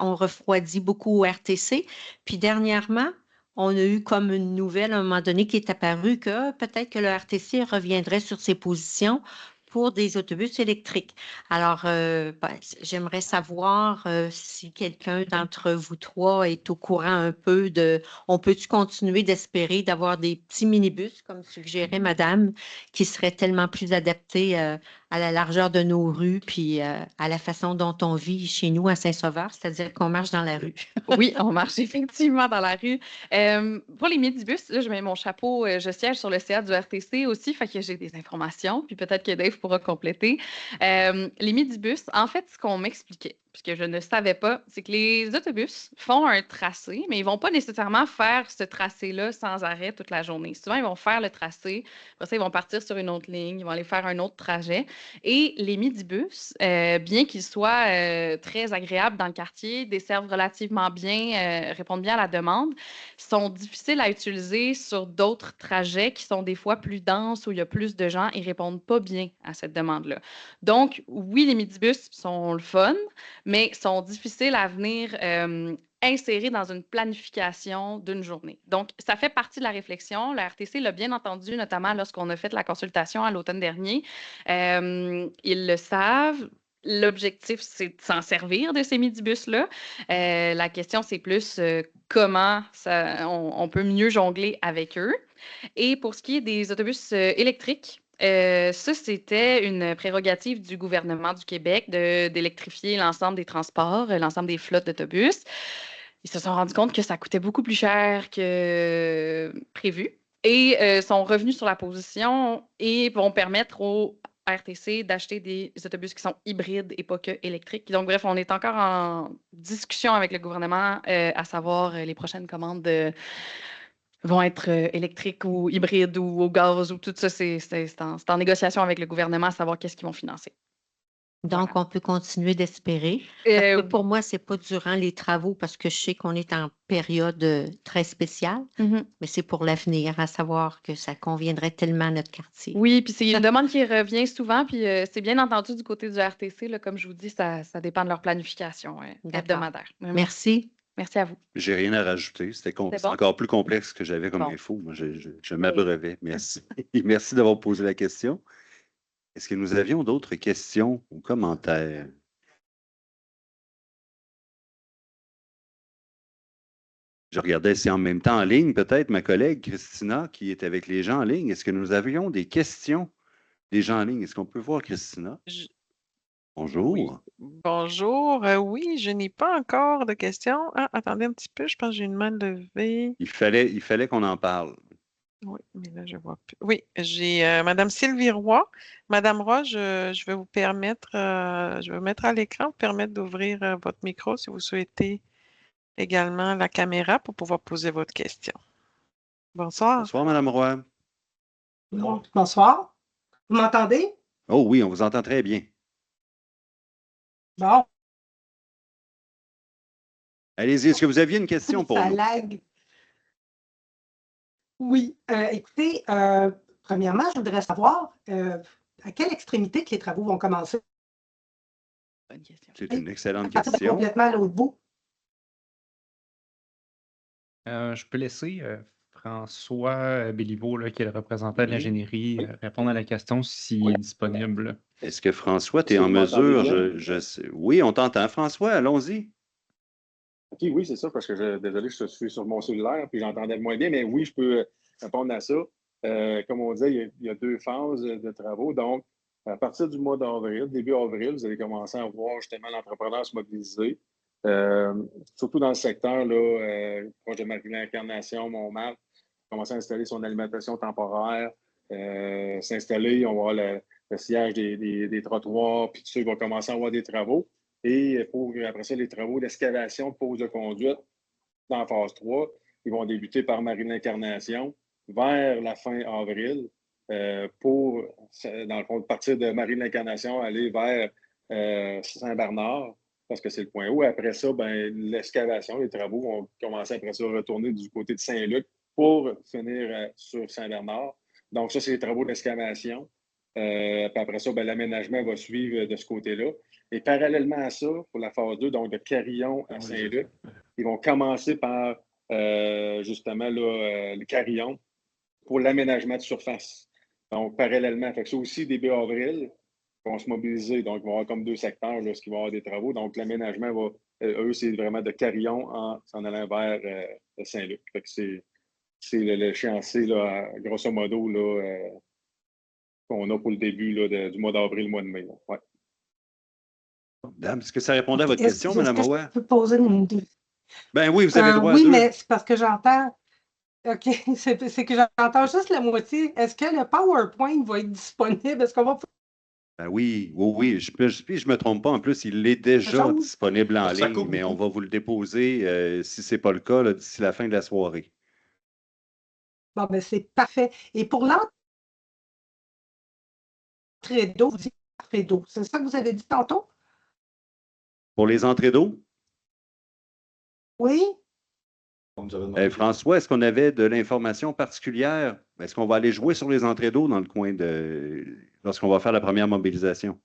on refroidit beaucoup au RTC. Puis dernièrement, on a eu comme une nouvelle à un moment donné qui est apparue que peut-être que le RTC reviendrait sur ses positions pour des autobus électriques. Alors, j'aimerais savoir si quelqu'un d'entre vous trois est au courant un peu on peut-tu continuer d'espérer d'avoir des petits minibus, comme suggérait Madame, qui seraient tellement plus adaptés à la largeur de nos rues, puis à la façon dont on vit chez nous à Saint-Sauveur, c'est-à-dire qu'on marche dans la rue. Oui, on marche effectivement dans la rue. Pour les minibus, là, je mets mon chapeau, je siège sur le CA du RTC aussi, fait que j'ai des informations, puis peut-être que Dave pourra compléter. Les minibus, en fait, ce qu'on m'expliquait, puisque je ne savais pas, c'est que les autobus font un tracé, mais ils ne vont pas nécessairement faire ce tracé-là sans arrêt toute la journée. Souvent, ils vont faire le tracé, après ça, ils vont partir sur une autre ligne, ils vont aller faire un autre trajet. Et les minibus, bien qu'ils soient très agréables dans le quartier, desservent relativement bien, répondent bien à la demande, sont difficiles à utiliser sur d'autres trajets qui sont des fois plus denses, où il y a plus de gens et répondent pas bien à cette demande-là. Donc, oui, les minibus sont le fun, mais sont difficiles à venir insérer dans une planification d'une journée. Donc, ça fait partie de la réflexion. Le RTC l'a bien entendu, notamment lorsqu'on a fait la consultation à l'automne dernier. Ils le savent. L'objectif, c'est de s'en servir de ces minibus-là. La question, c'est plus comment on peut mieux jongler avec eux. Et pour ce qui est des autobus électriques, ça, c'était une prérogative du gouvernement du Québec d'électrifier l'ensemble des transports, l'ensemble des flottes d'autobus. Ils se sont rendus compte que ça coûtait beaucoup plus cher que prévu et sont revenus sur la position et vont permettre au RTC d'acheter des autobus qui sont hybrides et pas que électriques. Donc, bref, on est encore en discussion avec le gouvernement à savoir les prochaines commandes vont être électriques ou hybrides ou au gaz ou tout ça. C'est en négociation avec le gouvernement à savoir qu'est-ce qu'ils vont financer. Donc, Voilà. on peut continuer d'espérer. Parce que pour moi, ce n'est pas durant les travaux parce que je sais qu'on est en période très spéciale, mais c'est pour l'avenir, à savoir que ça conviendrait tellement à notre quartier. Oui, puis c'est une demande qui revient souvent, puis c'est bien entendu du côté du RTC, là, comme je vous dis, ça dépend de leur planification hebdomadaire. Merci. Merci à vous. J'ai rien à rajouter. C'était bon? encore plus complexe que j'avais comme Bon. info. Moi, je m'abreuvais. Merci. Merci d'avoir posé la question. Est-ce que nous avions d'autres questions ou commentaires? Je regardais si en même temps en ligne, peut-être ma collègue Christina qui est avec les gens en ligne. Est-ce que nous avions des questions des gens en ligne? Est-ce qu'on peut voir Christina? Bonjour. Oui. Bonjour. Oui, je n'ai pas encore de questions. Ah, attendez un petit peu, je pense que j'ai une main levée. Il fallait qu'on en parle. Oui, mais là, je vois plus. Oui, j'ai Madame Sylvie Roy. Madame Roy, je vais vous permettre, je vais vous mettre à l'écran, vous permettre d'ouvrir votre micro si vous souhaitez également la caméra pour pouvoir poser votre question. Bonsoir. Bonsoir, Madame Roy. Bonsoir. Vous m'entendez? Oh oui, on vous entend très bien. Bon, Allez-y, est-ce que vous aviez une question pour ça nous? lag. Oui. Écoutez, premièrement, je voudrais savoir à quelle extrémité que les travaux vont commencer. Bonne question. C'est une excellente À partir de question. complètement à l'autre bout. Je peux laisser François Béliveau, là, qui est le représentant de Oui. l'ingénierie, répondre à la question s'il est disponible. Est-ce que François, tu es Est-ce que en vous m'entendez mesure? bien? Oui, on t'entend. François, allons-y. OK, oui, c'est ça, parce que désolé, je suis sur mon cellulaire, puis j'entendais moins bien, mais oui, je peux répondre à ça. Comme on dit, il y a 2 phases de travaux. Donc, à partir du mois d'avril, début avril, vous allez commencer à voir justement l'entrepreneur se mobiliser. Euh, Surtout dans le secteur, là, proche de Marie-Incarnation, Montmartre, commencer à installer son alimentation temporaire, s'installer, on va avoir le sillage des trottoirs, puis tout ça, il va commencer à avoir des travaux. Et pour, après ça, les travaux d'excavation de pose de conduite dans la phase 3, ils vont débuter par Marie-l'Incarnation vers la fin avril pour, dans le fond, partir de Marie-l'Incarnation, aller vers Saint-Bernard, parce que c'est le point haut. Après ça, ben, l'excavation, les travaux vont commencer après ça à retourner du côté de Saint-Luc pour finir sur Saint-Bernard. Donc, ça, c'est les travaux d'excavation. Puis après ça, ben, l'aménagement va suivre de ce côté-là. Et parallèlement à ça, pour la phase 2, donc de Carillon à Saint-Luc, ils vont commencer par justement là, le Carillon pour l'aménagement de surface. Donc, parallèlement, fait que ça aussi, début avril, ils vont se mobiliser. Donc, ils vont avoir comme 2 secteurs là, qui vont avoir des travaux. Donc, l'aménagement va, eux, c'est vraiment de Carillon en allant vers Saint-Luc. Fait que c'est l'échéancier, là, grosso modo, là, qu'on a pour le début là, du mois d'avril, le mois de mai. Là. Ouais. Dame, est-ce que ça répondait à votre Est-ce question, est-ce Madame que je Roy? peux poser une... Ben oui, vous avez droit à Oui, 2. mais c'est parce que j'entends. OK, c'est que j'entends juste la moitié. Est-ce que le PowerPoint va être disponible? Est-ce qu'on va Ben oui, oui. Je me trompe pas. En plus, il est déjà disponible en Ça ligne, coupe mais on beaucoup. va vous le déposer, si ce n'est pas le cas, là, d'ici la fin de la soirée. Bon, ben c'est parfait. Et pour l'entrée d'eau, vous dites entrée d'eau. C'est ça que vous avez dit tantôt? Pour les entrées d'eau, Oui? François, est-ce qu'on avait de l'information particulière? Est-ce qu'on va aller jouer sur les entrées d'eau dans le coin lorsqu'on va faire la première mobilisation?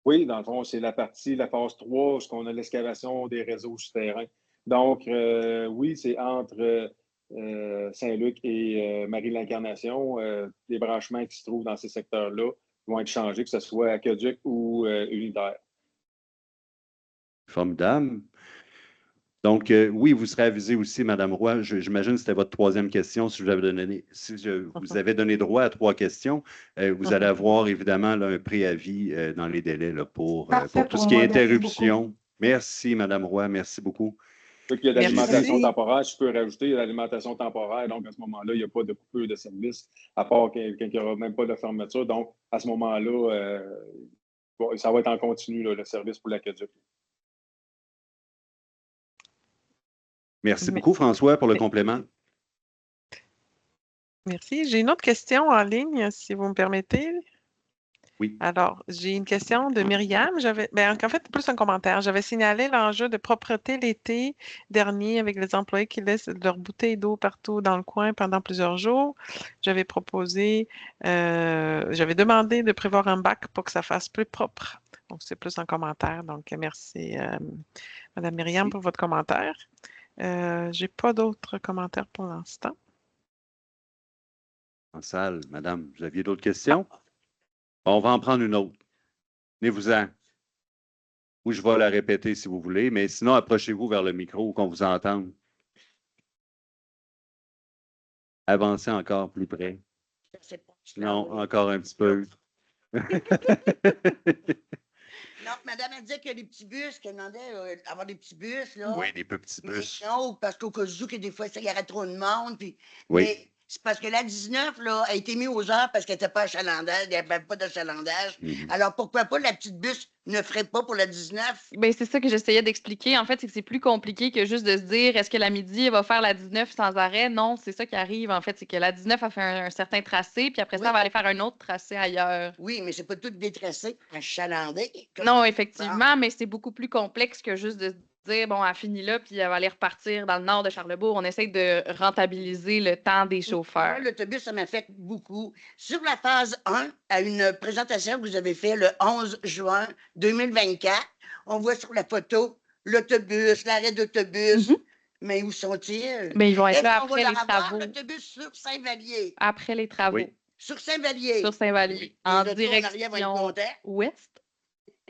Oui, dans le fond, c'est la phase 3, où on a l'excavation des réseaux souterrains. Donc, oui, c'est entre Saint-Luc et Marie-l'Incarnation. Les branchements qui se trouvent dans ces secteurs-là vont être changés, que ce soit aqueduc ou unitaire. Formidable. Donc, oui, vous serez avisé aussi, Madame Roy. J'imagine que c'était votre 3e question. Si je vous avais donné droit à 3 questions, vous allez avoir évidemment là, un préavis dans les délais là, pour tout ce qui est interruption. Merci, Madame Roy. Merci beaucoup. Il y a de l'alimentation Merci. temporaire. Je peux rajouter l'alimentation temporaire. Donc, à ce moment-là, il n'y a pas de coupure de service, à part quelqu'un qui n'aura même pas de fermeture. Donc, à ce moment-là, ça va être en continu, là, le service pour l'aqueduc. Merci beaucoup, François, pour le complément. Merci. J'ai une autre question en ligne, si vous me permettez. Oui. Alors, j'ai une question de Myriam. En fait, plus un commentaire. J'avais signalé l'enjeu de propreté l'été dernier avec les employés qui laissent leurs bouteilles d'eau partout dans le coin pendant plusieurs jours. J'avais demandé de prévoir un bac pour que ça fasse plus propre. Donc, c'est plus un commentaire. Donc, merci, Madame Myriam, pour votre commentaire. Je n'ai pas d'autres commentaires pour l'instant. En salle, Madame, vous aviez d'autres questions? On va en prendre une autre. Venez-vous-en. Ou je vais la répéter si vous voulez, mais sinon, approchez-vous vers le micro qu'on vous entende. Avancez encore plus près. Non, encore un petit peu. Non, Non, madame a dit que les petits bus, qu'elle demandait avoir des petits bus, là. Oui, des plus petits Mais bus. non, parce qu'au cas où que des fois, ça, il y aurait trop de monde. Puis, Oui. mais c'est parce que la 19, là, a été mise aux heures parce qu'elle n'était pas achalandage, il n'y avait pas d'achalandage. Alors, pourquoi pas la petite bus ne ferait pas pour la 19? Ben, c'est ça que j'essayais d'expliquer. En fait, c'est que c'est plus compliqué que juste de se dire est-ce que la midi elle va faire la 19 sans arrêt? Non, c'est ça qui arrive. En fait, c'est que la 19 a fait un certain tracé, puis après ça, Oui. elle va aller faire un autre tracé ailleurs. Oui, mais c'est pas tout détracé, achalandé. Non, effectivement, mais c'est beaucoup plus complexe que juste de se dire bon, elle finit là, puis elle va aller repartir dans le nord de Charlebourg. On essaie de rentabiliser le temps des chauffeurs. Moi, l'autobus, ça m'affecte beaucoup. Sur la phase 1, à une présentation que vous avez faite le 11 juin 2024, on voit sur la photo l'autobus, l'arrêt d'autobus. Mais où sont-ils? Mais ils vont être Est-ce là qu'on après va les leur avoir travaux. l'autobus sur Saint-Vallier? Après les travaux. Oui. Sur Saint-Vallier. Sur Saint-Vallier. En Le tour en arrière va être direction content. ouest.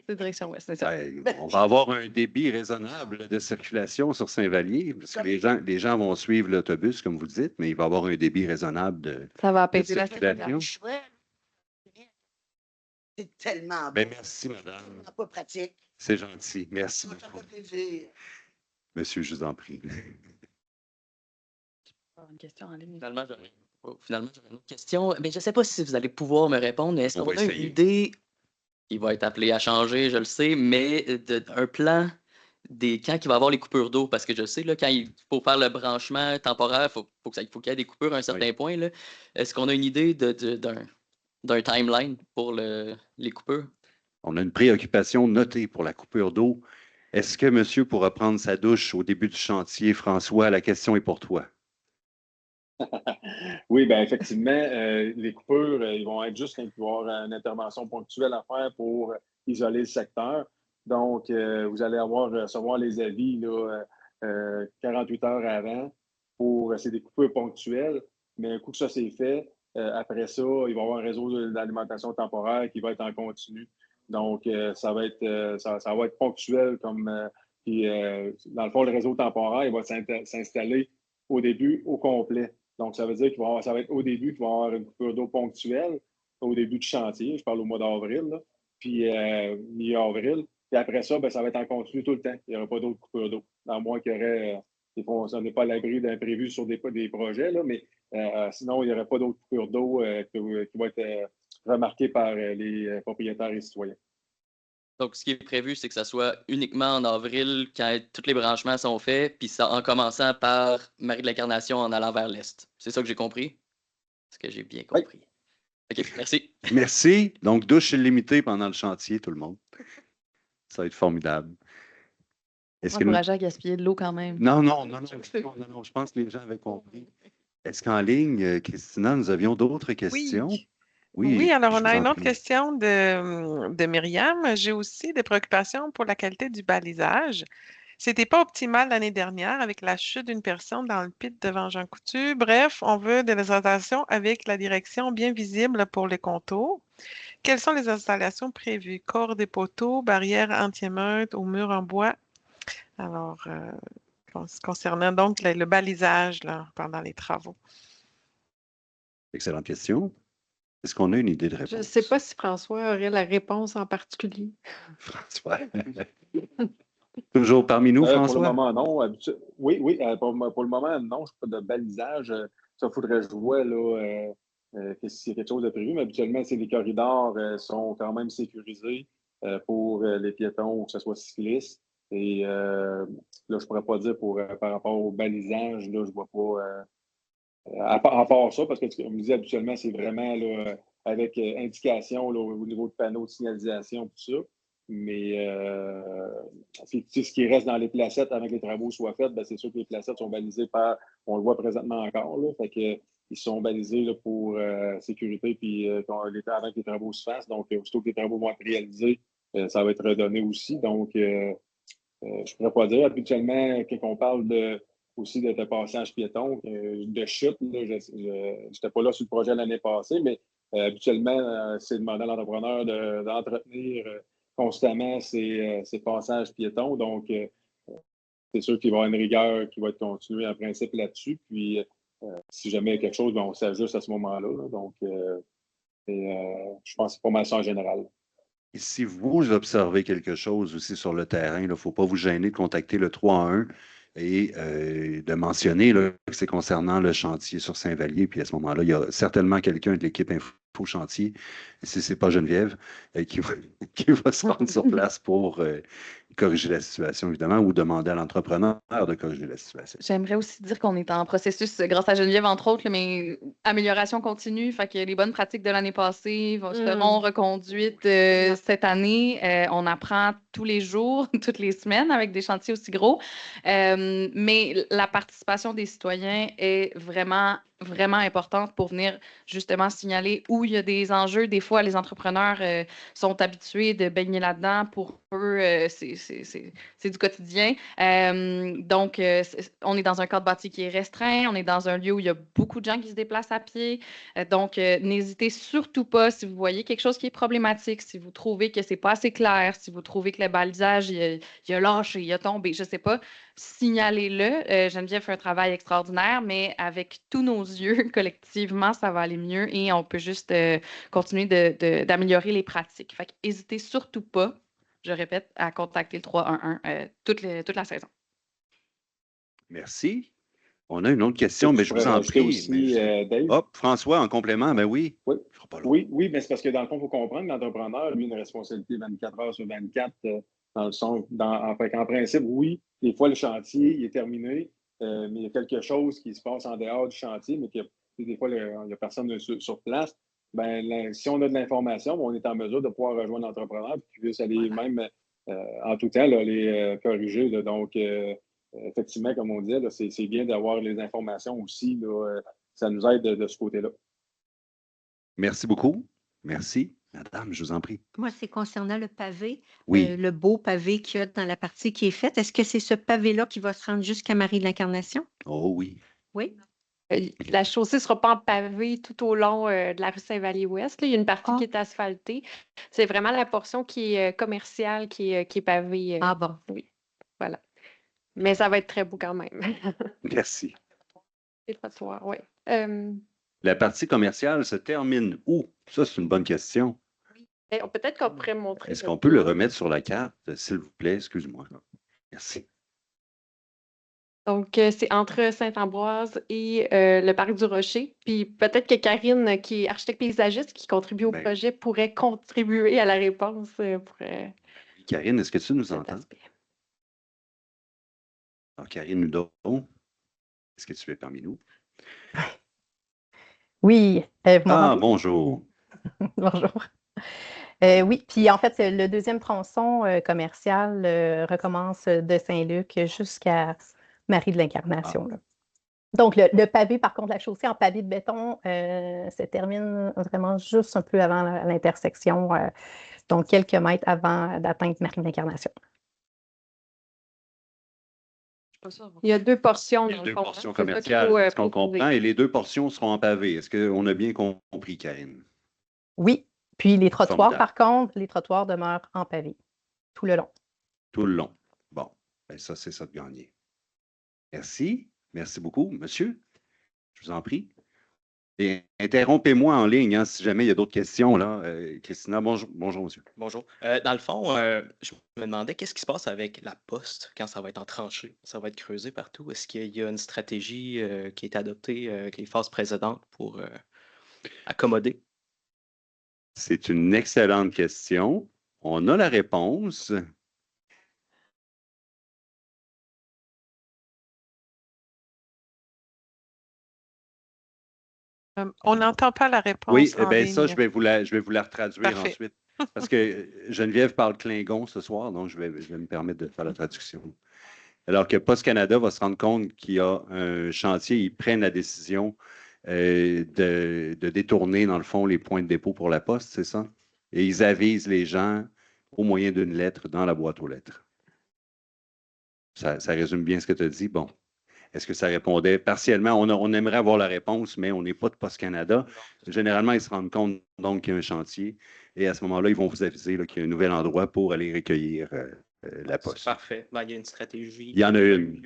C'est direction ouest, c'est ça. Ben, on va avoir un débit raisonnable de circulation sur Saint-Vallier, parce que les gens vont suivre l'autobus, comme vous dites, mais il va y avoir un débit raisonnable de Ça va de apaiser la circulation. circulation. C'est tellement Ben, beau. merci, madame. C'est pas pratique. C'est gentil. Merci Ça fait beaucoup. plaisir. Monsieur, je vous en prie. Une question en ligne. Finalement, j'aurais une autre question. Mais je ne sais pas si vous allez pouvoir me répondre. Est-ce On qu'on va a une essayer. idée, il va être appelé à changer, je le sais, mais un plan quand il va y avoir les coupures d'eau? Parce que je sais, là, quand il faut faire le branchement temporaire, il faut qu'il y ait des coupures à un certain point. Là. Est-ce qu'on a une idée d'un timeline pour les coupures? On a une préoccupation notée pour la coupure d'eau. Est-ce que monsieur pourra prendre sa douche au début du chantier? François, la question est pour toi. Oui, bien, effectivement, les coupures, ils vont être juste quand il va y avoir une intervention ponctuelle à faire pour isoler le secteur. Donc, vous allez recevoir les avis là, 48 heures avant c'est des coupures ponctuelles. Mais un coup que ça c'est fait, après ça, il va y avoir un réseau d'alimentation temporaire qui va être en continu. Donc, ça va être ponctuel puis, dans le fond, le réseau temporaire, il va s'installer au début au complet. Donc, ça veut dire ça va être au début qu'il va y avoir une coupure d'eau ponctuelle, au début du chantier. Je parle au mois d'avril, là, puis mi-avril. Puis après ça, ben, ça va être en continu tout le temps. Il n'y aura pas d'autres coupures d'eau. À moins qu'il y aurait. On n'est pas à l'abri d'imprévus sur des projets, là, mais sinon, il n'y aurait pas d'autres coupures d'eau qui vont être remarquées par les propriétaires et citoyens. Donc, ce qui est prévu, c'est que ça soit uniquement en avril, quand tous les branchements sont faits, puis ça en commençant par Marie de l'Incarnation en allant vers l'est. C'est ça que j'ai compris? Est-ce que j'ai bien compris? Oui. OK, merci. Merci. Donc, douche illimitée pendant le chantier, tout le monde. Ça va être formidable. Encourager à gaspiller de l'eau quand même. Non, je pense que les gens avaient compris. Est-ce qu'en ligne, Christina, nous avions d'autres questions? Oui, alors on je a vous une en autre prie. question de Myriam. J'ai aussi des préoccupations pour la qualité du balisage. C'était pas optimal l'année dernière avec la chute d'une personne dans le pit devant Jean Coutu. Bref, on veut des installations avec la direction bien visible pour les contours. Quelles sont les installations prévues? Corps des poteaux, barrières anti-émeutes ou murs en bois? Alors, concernant donc le balisage là, pendant les travaux. Excellente question. Est-ce qu'on a une idée de réponse? Je ne sais pas si François aurait la réponse en particulier. François. Toujours parmi nous, Pour le François? moment, non. Oui, pour le moment, non. Je n'ai pas de balisage. Ça, faudrait que je vois là, s'il y a quelque chose de prévu. Mais habituellement, les corridors sont quand même sécurisés pour les piétons ou que ce soit cyclistes. Et là, je ne pourrais pas dire par rapport au balisage, là, je ne vois pas. À part ça, parce que comme je disais, habituellement, c'est vraiment là, avec indication là, au niveau de panneaux de signalisation, tout ça. Mais ce qui reste dans les placettes avant que les travaux soient faits, ben, c'est sûr que les placettes sont balisées on le voit présentement encore, là, fait que, ils sont balisés là, pour sécurité puis avant que les travaux se fassent. Donc, aussitôt que les travaux vont être réalisés, ça va être redonné aussi. Donc, je ne pourrais pas dire. Habituellement, quand on parle aussi de passage piéton, de chute, je n'étais pas là sur le projet l'année passée, mais habituellement, c'est demandé à l'entrepreneur d'entretenir constamment ces passages piétons. Donc, c'est sûr qu'il va y avoir une rigueur qui va être continuée en principe là-dessus. Puis, si jamais il y a quelque chose, ben, on s'ajuste à ce moment-là. Là. Donc, je pense que c'est pas mal ça en général. Et si vous observez quelque chose aussi sur le terrain, il ne faut pas vous gêner de contacter le 311 et de mentionner là, que c'est concernant le chantier sur Saint-Vallier. Puis à ce moment-là, il y a certainement quelqu'un de l'équipe Info Chantier, si ce n'est pas Geneviève, qui va se rendre sur place pour corriger la situation, évidemment, ou demander à l'entrepreneur de corriger la situation. J'aimerais aussi dire qu'on est en processus, grâce à Geneviève, entre autres, là, mais amélioration continue. Fait que les bonnes pratiques de l'année passée seront reconduites cette année. On apprend tous les jours, toutes les semaines avec des chantiers aussi gros. Mais la participation des citoyens est vraiment importante pour venir justement signaler où il y a des enjeux. Des fois, les entrepreneurs sont habitués de baigner là-dedans. Pour eux, c'est du quotidien. Donc, on est dans un cadre bâti qui est restreint. On est dans un lieu où il y a beaucoup de gens qui se déplacent à pied. Donc, n'hésitez surtout pas si vous voyez quelque chose qui est problématique, si vous trouvez que c'est pas assez clair, si vous trouvez que le balisage il a lâché, il a tombé, je sais pas, signalez-le. Geneviève fait un travail extraordinaire, mais avec tous nos yeux, collectivement, ça va aller mieux et on peut juste continuer d'améliorer les pratiques. Fait n'hésitez surtout pas, je répète, à contacter le 311 toute la saison. Merci. On a une autre question, mais je vous en prie. Aussi, Dave. Hop, François, en complément, ben oui. Oui, mais c'est parce que dans le fond, il faut comprendre que l'entrepreneur, lui, a une responsabilité 24 heures sur 24 dans le son. En principe, oui, des fois, le chantier il est terminé, mais il y a quelque chose qui se passe en dehors du chantier, mais des fois, il n'y a personne sur place. Ben, si on a de l'information, on est en mesure de pouvoir rejoindre l'entrepreneur et qu'il puisse aller même en tout temps là, les corriger. Là. Donc, effectivement, comme on disait, c'est bien d'avoir les informations aussi. Là, ça nous aide de ce côté-là. Merci beaucoup. Merci. Madame, je vous en prie. Moi, c'est concernant le pavé, Oui. le beau pavé qu'il y a dans la partie qui est faite. Est-ce que c'est ce pavé-là qui va se rendre jusqu'à Marie de l'Incarnation? Oh oui. Oui. La chaussée ne sera pas en pavé tout au long de la rue Saint-Vallier-Ouest. Il y a une partie qui est asphaltée. C'est vraiment la portion qui est commerciale qui est pavée. Ah bon. Oui, voilà. Mais ça va être très beau quand même. Merci. Les trottoirs, oui. La partie commerciale se termine où? Ça, c'est une bonne question. Peut-être qu'on pourrait montrer. Est-ce qu'on peut le remettre sur la carte, s'il vous plaît? Excuse-moi. Merci. Donc, c'est entre Saint-Ambroise et le Parc du Rocher. Puis peut-être que Karine, qui est architecte paysagiste, qui contribue au projet, pourrait contribuer à la réponse. Karine, est-ce que tu nous entends? Alors, Karine Hudon, est-ce que tu es parmi nous? Oui. Bonjour. Bonjour. Oui, puis en fait, le deuxième tronçon commercial recommence de Saint-Luc jusqu'à Marie de l'Incarnation. Donc, le pavé, par contre, la chaussée en pavé de béton se termine vraiment juste un peu avant l'intersection, donc quelques mètres avant d'atteindre Marie de l'Incarnation. Il y a deux portions. Il y a deux portions commerciales, est-ce qu'on comprend? Et les deux portions seront en pavé. Est-ce qu'on a bien compris, Karine? Oui. Puis les trottoirs, par contre, les trottoirs demeurent en pavé tout le long. Tout le long. Bon, ben ça, c'est ça de gagner. Merci. Merci beaucoup. Monsieur, je vous en prie. Et interrompez-moi en ligne si jamais il y a d'autres questions. Là. Christina, bonjour, monsieur. Bonjour. Dans le fond, je me demandais qu'est-ce qui se passe avec la poste quand ça va être en tranchée, ça va être creusé partout. Est-ce qu'il y a une stratégie qui est adoptée avec les phases précédentes pour accommoder? C'est une excellente question. On a la réponse. On n'entend pas la réponse. Oui, en bien ça, ligne. je vais vous la retraduire Parfait. ensuite. Parce que Geneviève parle Klingon ce soir, donc je vais me permettre de faire la traduction. Alors que Post Canada va se rendre compte qu'il y a un chantier, ils prennent la décision de détourner, dans le fond, les points de dépôt pour la poste, c'est ça? Et ils avisent les gens au moyen d'une lettre dans la boîte aux lettres. Ça résume bien ce que tu as dit. Bon. Est-ce que ça répondait partiellement? On aimerait avoir la réponse, mais on n'est pas de Post Canada. Généralement, ils se rendent compte donc qu'il y a un chantier et à ce moment-là, ils vont vous aviser qu'il y a un nouvel endroit pour aller recueillir la poste. C'est parfait. Ben, il y a une stratégie. Il y en a une.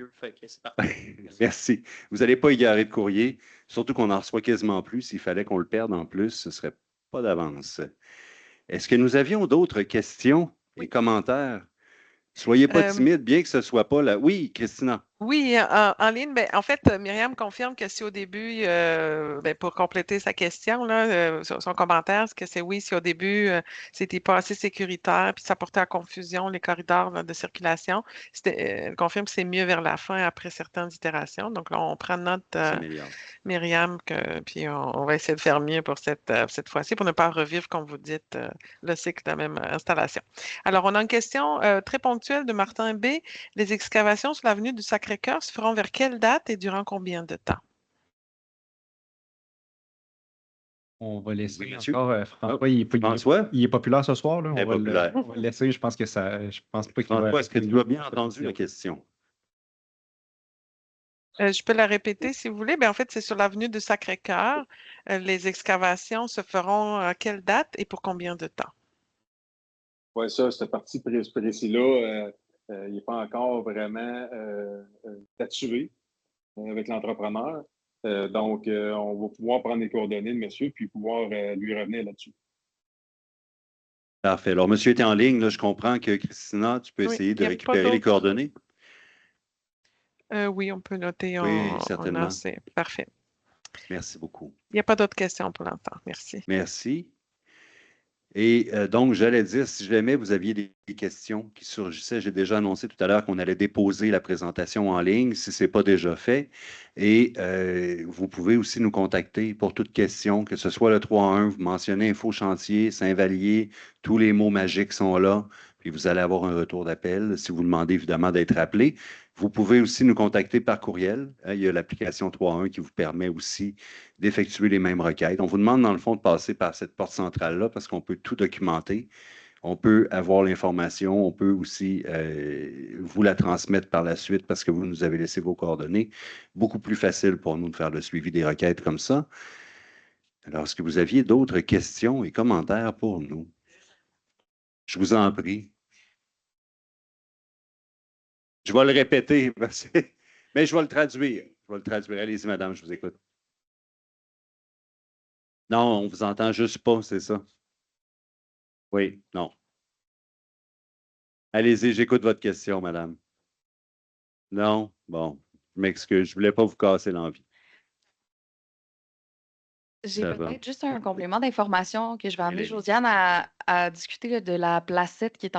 C'est parfait. Merci. Vous n'allez pas égarer de courrier, surtout qu'on en reçoit quasiment plus. S'il fallait qu'on le perde en plus, ce ne serait pas d'avance. Est-ce que nous avions d'autres questions et commentaires? Soyez pas Euh, timide, bien que ce ne soit pas là. Oui, Christina. Oui, en ligne, ben, en fait, Myriam confirme que si au début, ben, pour compléter sa question, là, son commentaire, c'est que c'est oui, si au début, c'était pas assez sécuritaire, puis ça portait à confusion les corridors là, de circulation, elle confirme que c'est mieux vers la fin après certaines itérations. Donc là, on prend note, Ça s'améliore. Myriam, puis on va essayer de faire mieux pour cette fois-ci, pour ne pas revivre, comme vous dites, le cycle de la même installation. Alors, on a une question très ponctuelle de Martin B. Les excavations sur l'avenue du Sacré-Cœur se feront vers quelle date et durant combien de temps? On va laisser Oui, monsieur. encore François, François? il est populaire ce soir, là. Très populaire. On va le laisser, je pense pas qu'il va François, est-ce que rester tu as bien entendu la question? Je peux la répéter si vous voulez. Ben, en fait, c'est sur l'avenue du Sacré-Cœur. Les excavations se feront à quelle date et pour combien de temps? Oui, ça, cette partie précis-là, il n'est pas encore vraiment statué avec l'entrepreneur. Donc, on va pouvoir prendre les coordonnées de monsieur puis pouvoir lui revenir là-dessus. Parfait. Alors, monsieur était en ligne. Là, je comprends que Christina, tu peux Oui, essayer il de n'y a pas récupérer les d'autres. coordonnées. Oui, on peut noter Oui, en certainement. AC. Parfait. Merci beaucoup. Il n'y a pas d'autres questions pour l'instant. Merci. Merci. Et donc, j'allais dire, si jamais vous aviez des questions qui surgissaient, j'ai déjà annoncé tout à l'heure qu'on allait déposer la présentation en ligne, si ce n'est pas déjà fait. Et vous pouvez aussi nous contacter pour toute question, que ce soit le 3-1, vous mentionnez Info Chantier, Saint-Vallier, tous les mots magiques sont là, puis vous allez avoir un retour d'appel si vous demandez évidemment d'être appelé. Vous pouvez aussi nous contacter par courriel. Il y a l'application 3.1 qui vous permet aussi d'effectuer les mêmes requêtes. On vous demande, dans le fond, de passer par cette porte centrale-là parce qu'on peut tout documenter. On peut avoir l'information. On peut aussi vous la transmettre par la suite parce que vous nous avez laissé vos coordonnées. Beaucoup plus facile pour nous de faire le suivi des requêtes comme ça. Alors, est-ce que vous aviez d'autres questions et commentaires pour nous? Je vous en prie. Je vais le répéter, mais je vais le traduire. Je vais le traduire. Allez-y, madame, je vous écoute. Non, on ne vous entend juste pas, c'est ça. Oui, non. Allez-y, j'écoute votre question, madame. Non? Bon, je m'excuse, je ne voulais pas vous casser l'envie. J'ai Ça va. peut-être juste un complément d'information que je vais amener Allez-y. Josiane à discuter là, de la placette qui est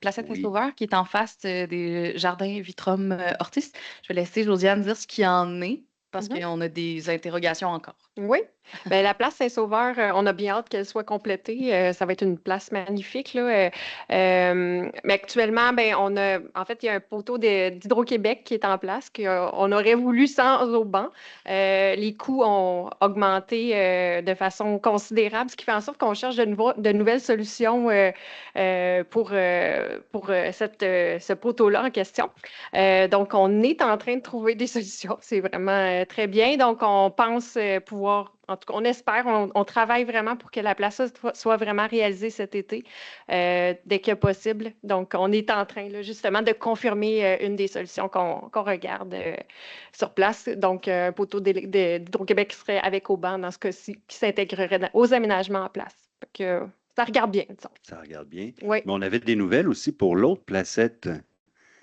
placette Oui. Saint-Sauveur qui est en face des jardins Vitrum Ortis. Je vais laisser Josiane dire ce qu'il en est parce qu'on a des interrogations encore. Oui. Ben, la place Saint-Sauveur, on a bien hâte qu'elle soit complétée. Ça va être une place magnifique, là. Mais actuellement, ben, en fait, il y a un poteau d'Hydro-Québec qui est en place, qu'on aurait voulu sans auban. Les coûts ont augmenté de façon considérable, ce qui fait en sorte qu'on cherche de nouvelles solutions pour ce poteau-là en question. Donc, on est en train de trouver des solutions. C'est vraiment très bien. Donc, on pense pouvoir, en tout cas, on espère, on travaille vraiment pour que la place soit vraiment réalisée cet été, dès que possible. Donc, on est en train, là, justement, de confirmer une des solutions qu'on regarde sur place. Donc, un poteau d'Hydro-Québec qui serait avec auban dans ce cas-ci, qui s'intégrerait aux aménagements en place. Fait que, ça regarde bien, disons. Ça regarde bien. Oui. Mais on avait des nouvelles aussi pour l'autre placette.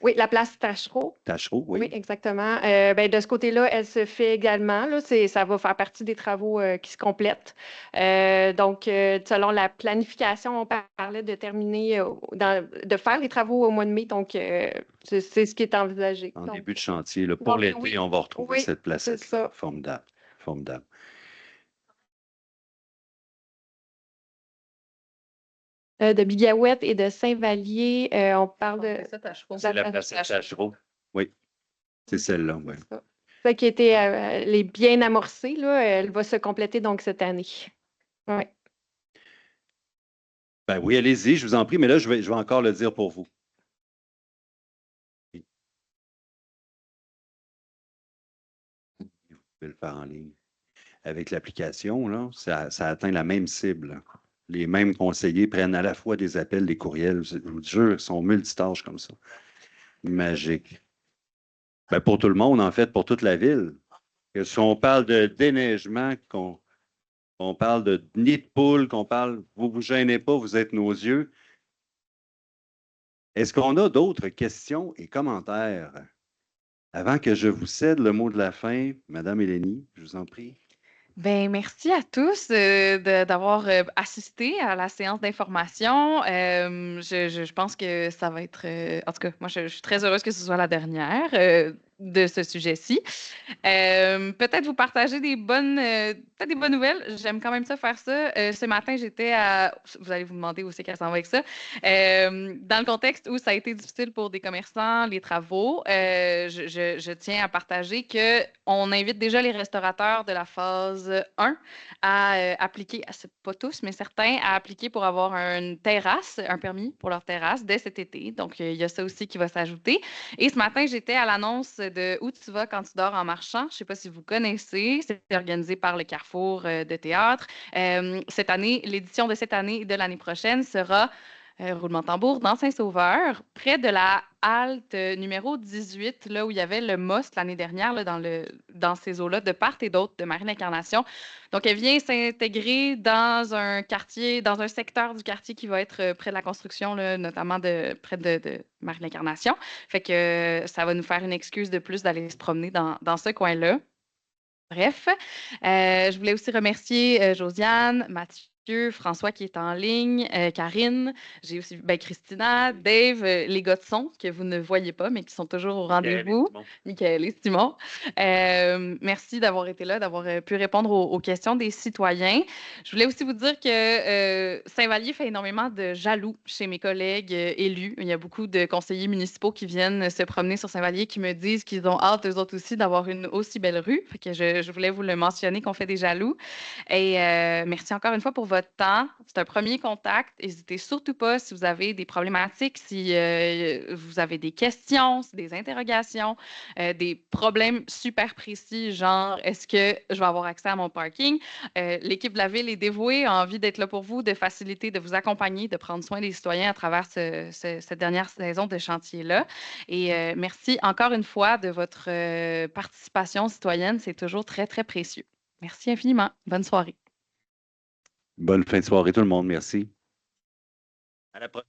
Oui, la place Tachereau. Tachereau, oui. Oui, exactement. Ben, de ce côté-là, elle se fait également. Là, ça va faire partie des travaux qui se complètent. Donc, selon la planification, on parlait de terminer, de faire les travaux au mois de mai. Donc, c'est ce qui est envisagé. En Donc, début de chantier, là, pour donc, l'été, oui. on va retrouver Oui, cette c'est placette. ça. Formidable. Formidable. De Bigouette et de Saint-Vallier, on parle de C'est la placette Tachereau. Oui, c'est celle-là, oui. celle qui était elle est bien amorcée, là, elle va se compléter donc cette année. Oui. Ben oui, allez-y, je vous en prie, mais là, je vais encore le dire pour vous. Oui. Vous pouvez le faire en ligne. Avec l'application, là, ça atteint la même cible. Les mêmes conseillers prennent à la fois des appels, des courriels. Je vous jure, ils sont multitâches comme ça. Magique. Ben, pour tout le monde, en fait, pour toute la ville. Que si on parle de déneigement, qu'on qu'on parle de nid de poule, qu'on parle « vous vous gênez pas, vous êtes nos yeux ». Est-ce qu'on a d'autres questions et commentaires? Avant que je vous cède le mot de la fin, Madame Eleni, je vous en prie. Ben, merci à tous d'avoir assisté à la séance d'information. Je pense que ça va être, en tout cas, moi, je suis très heureuse que ce soit la dernière de ce sujet-ci. Peut-être vous partager peut-être des bonnes nouvelles. J'aime quand même ça faire ça. Ce matin, j'étais à... Vous allez vous demander où c'est qu'elle s'en va avec ça. Dans le contexte où ça a été difficile pour des commerçants, les travaux, je tiens à partager qu'on invite déjà les restaurateurs de la phase 1 à appliquer, c'est pas tous, mais certains, à appliquer pour avoir une terrasse, un permis pour leur terrasse dès cet été. Donc, il y a ça aussi qui va s'ajouter. Et ce matin, j'étais à l'annonce de Où tu vas quand tu dors en marchant. Je ne sais pas si vous connaissez. C'est organisé par le Carrefour de théâtre. Cette année, l'édition de cette année et de l'année prochaine sera roulement de tambour, dans Saint-Sauveur, près de la halte numéro 18, là où il y avait le MOST l'année dernière, là, dans ces eaux-là, de part et d'autre de Marie-l'Incarnation. Donc, elle vient s'intégrer dans un quartier, dans un secteur du quartier qui va être près de la construction, là, notamment près de Marie-l'Incarnation. Fait que ça va nous faire une excuse de plus d'aller se promener dans ce coin-là. Bref, je voulais aussi remercier Josiane, Mathieu, François qui est en ligne, Karine, j'ai aussi Christina, Dave, les gars de son que vous ne voyez pas, mais qui sont toujours au rendez-vous. Michaël et Simon. Merci d'avoir été là, d'avoir pu répondre aux questions des citoyens. Je voulais aussi vous dire que Saint-Vallier fait énormément de jaloux chez mes collègues élus. Il y a beaucoup de conseillers municipaux qui viennent se promener sur Saint-Vallier qui me disent qu'ils ont hâte, eux autres aussi, d'avoir une aussi belle rue. Fait que je voulais vous le mentionner qu'on fait des jaloux. Et merci encore une fois pour votre temps. C'est un premier contact. N'hésitez surtout pas si vous avez des problématiques, si vous avez des questions, des interrogations, des problèmes super précis, genre est-ce que je vais avoir accès à mon parking? L'équipe de la ville est dévouée, a envie d'être là pour vous, de faciliter, de vous accompagner, de prendre soin des citoyens à travers cette dernière saison de chantier-là. Et merci encore une fois de votre participation citoyenne. C'est toujours très, très précieux. Merci infiniment. Bonne soirée. Bonne fin de soirée tout le monde. Merci. À la prochaine.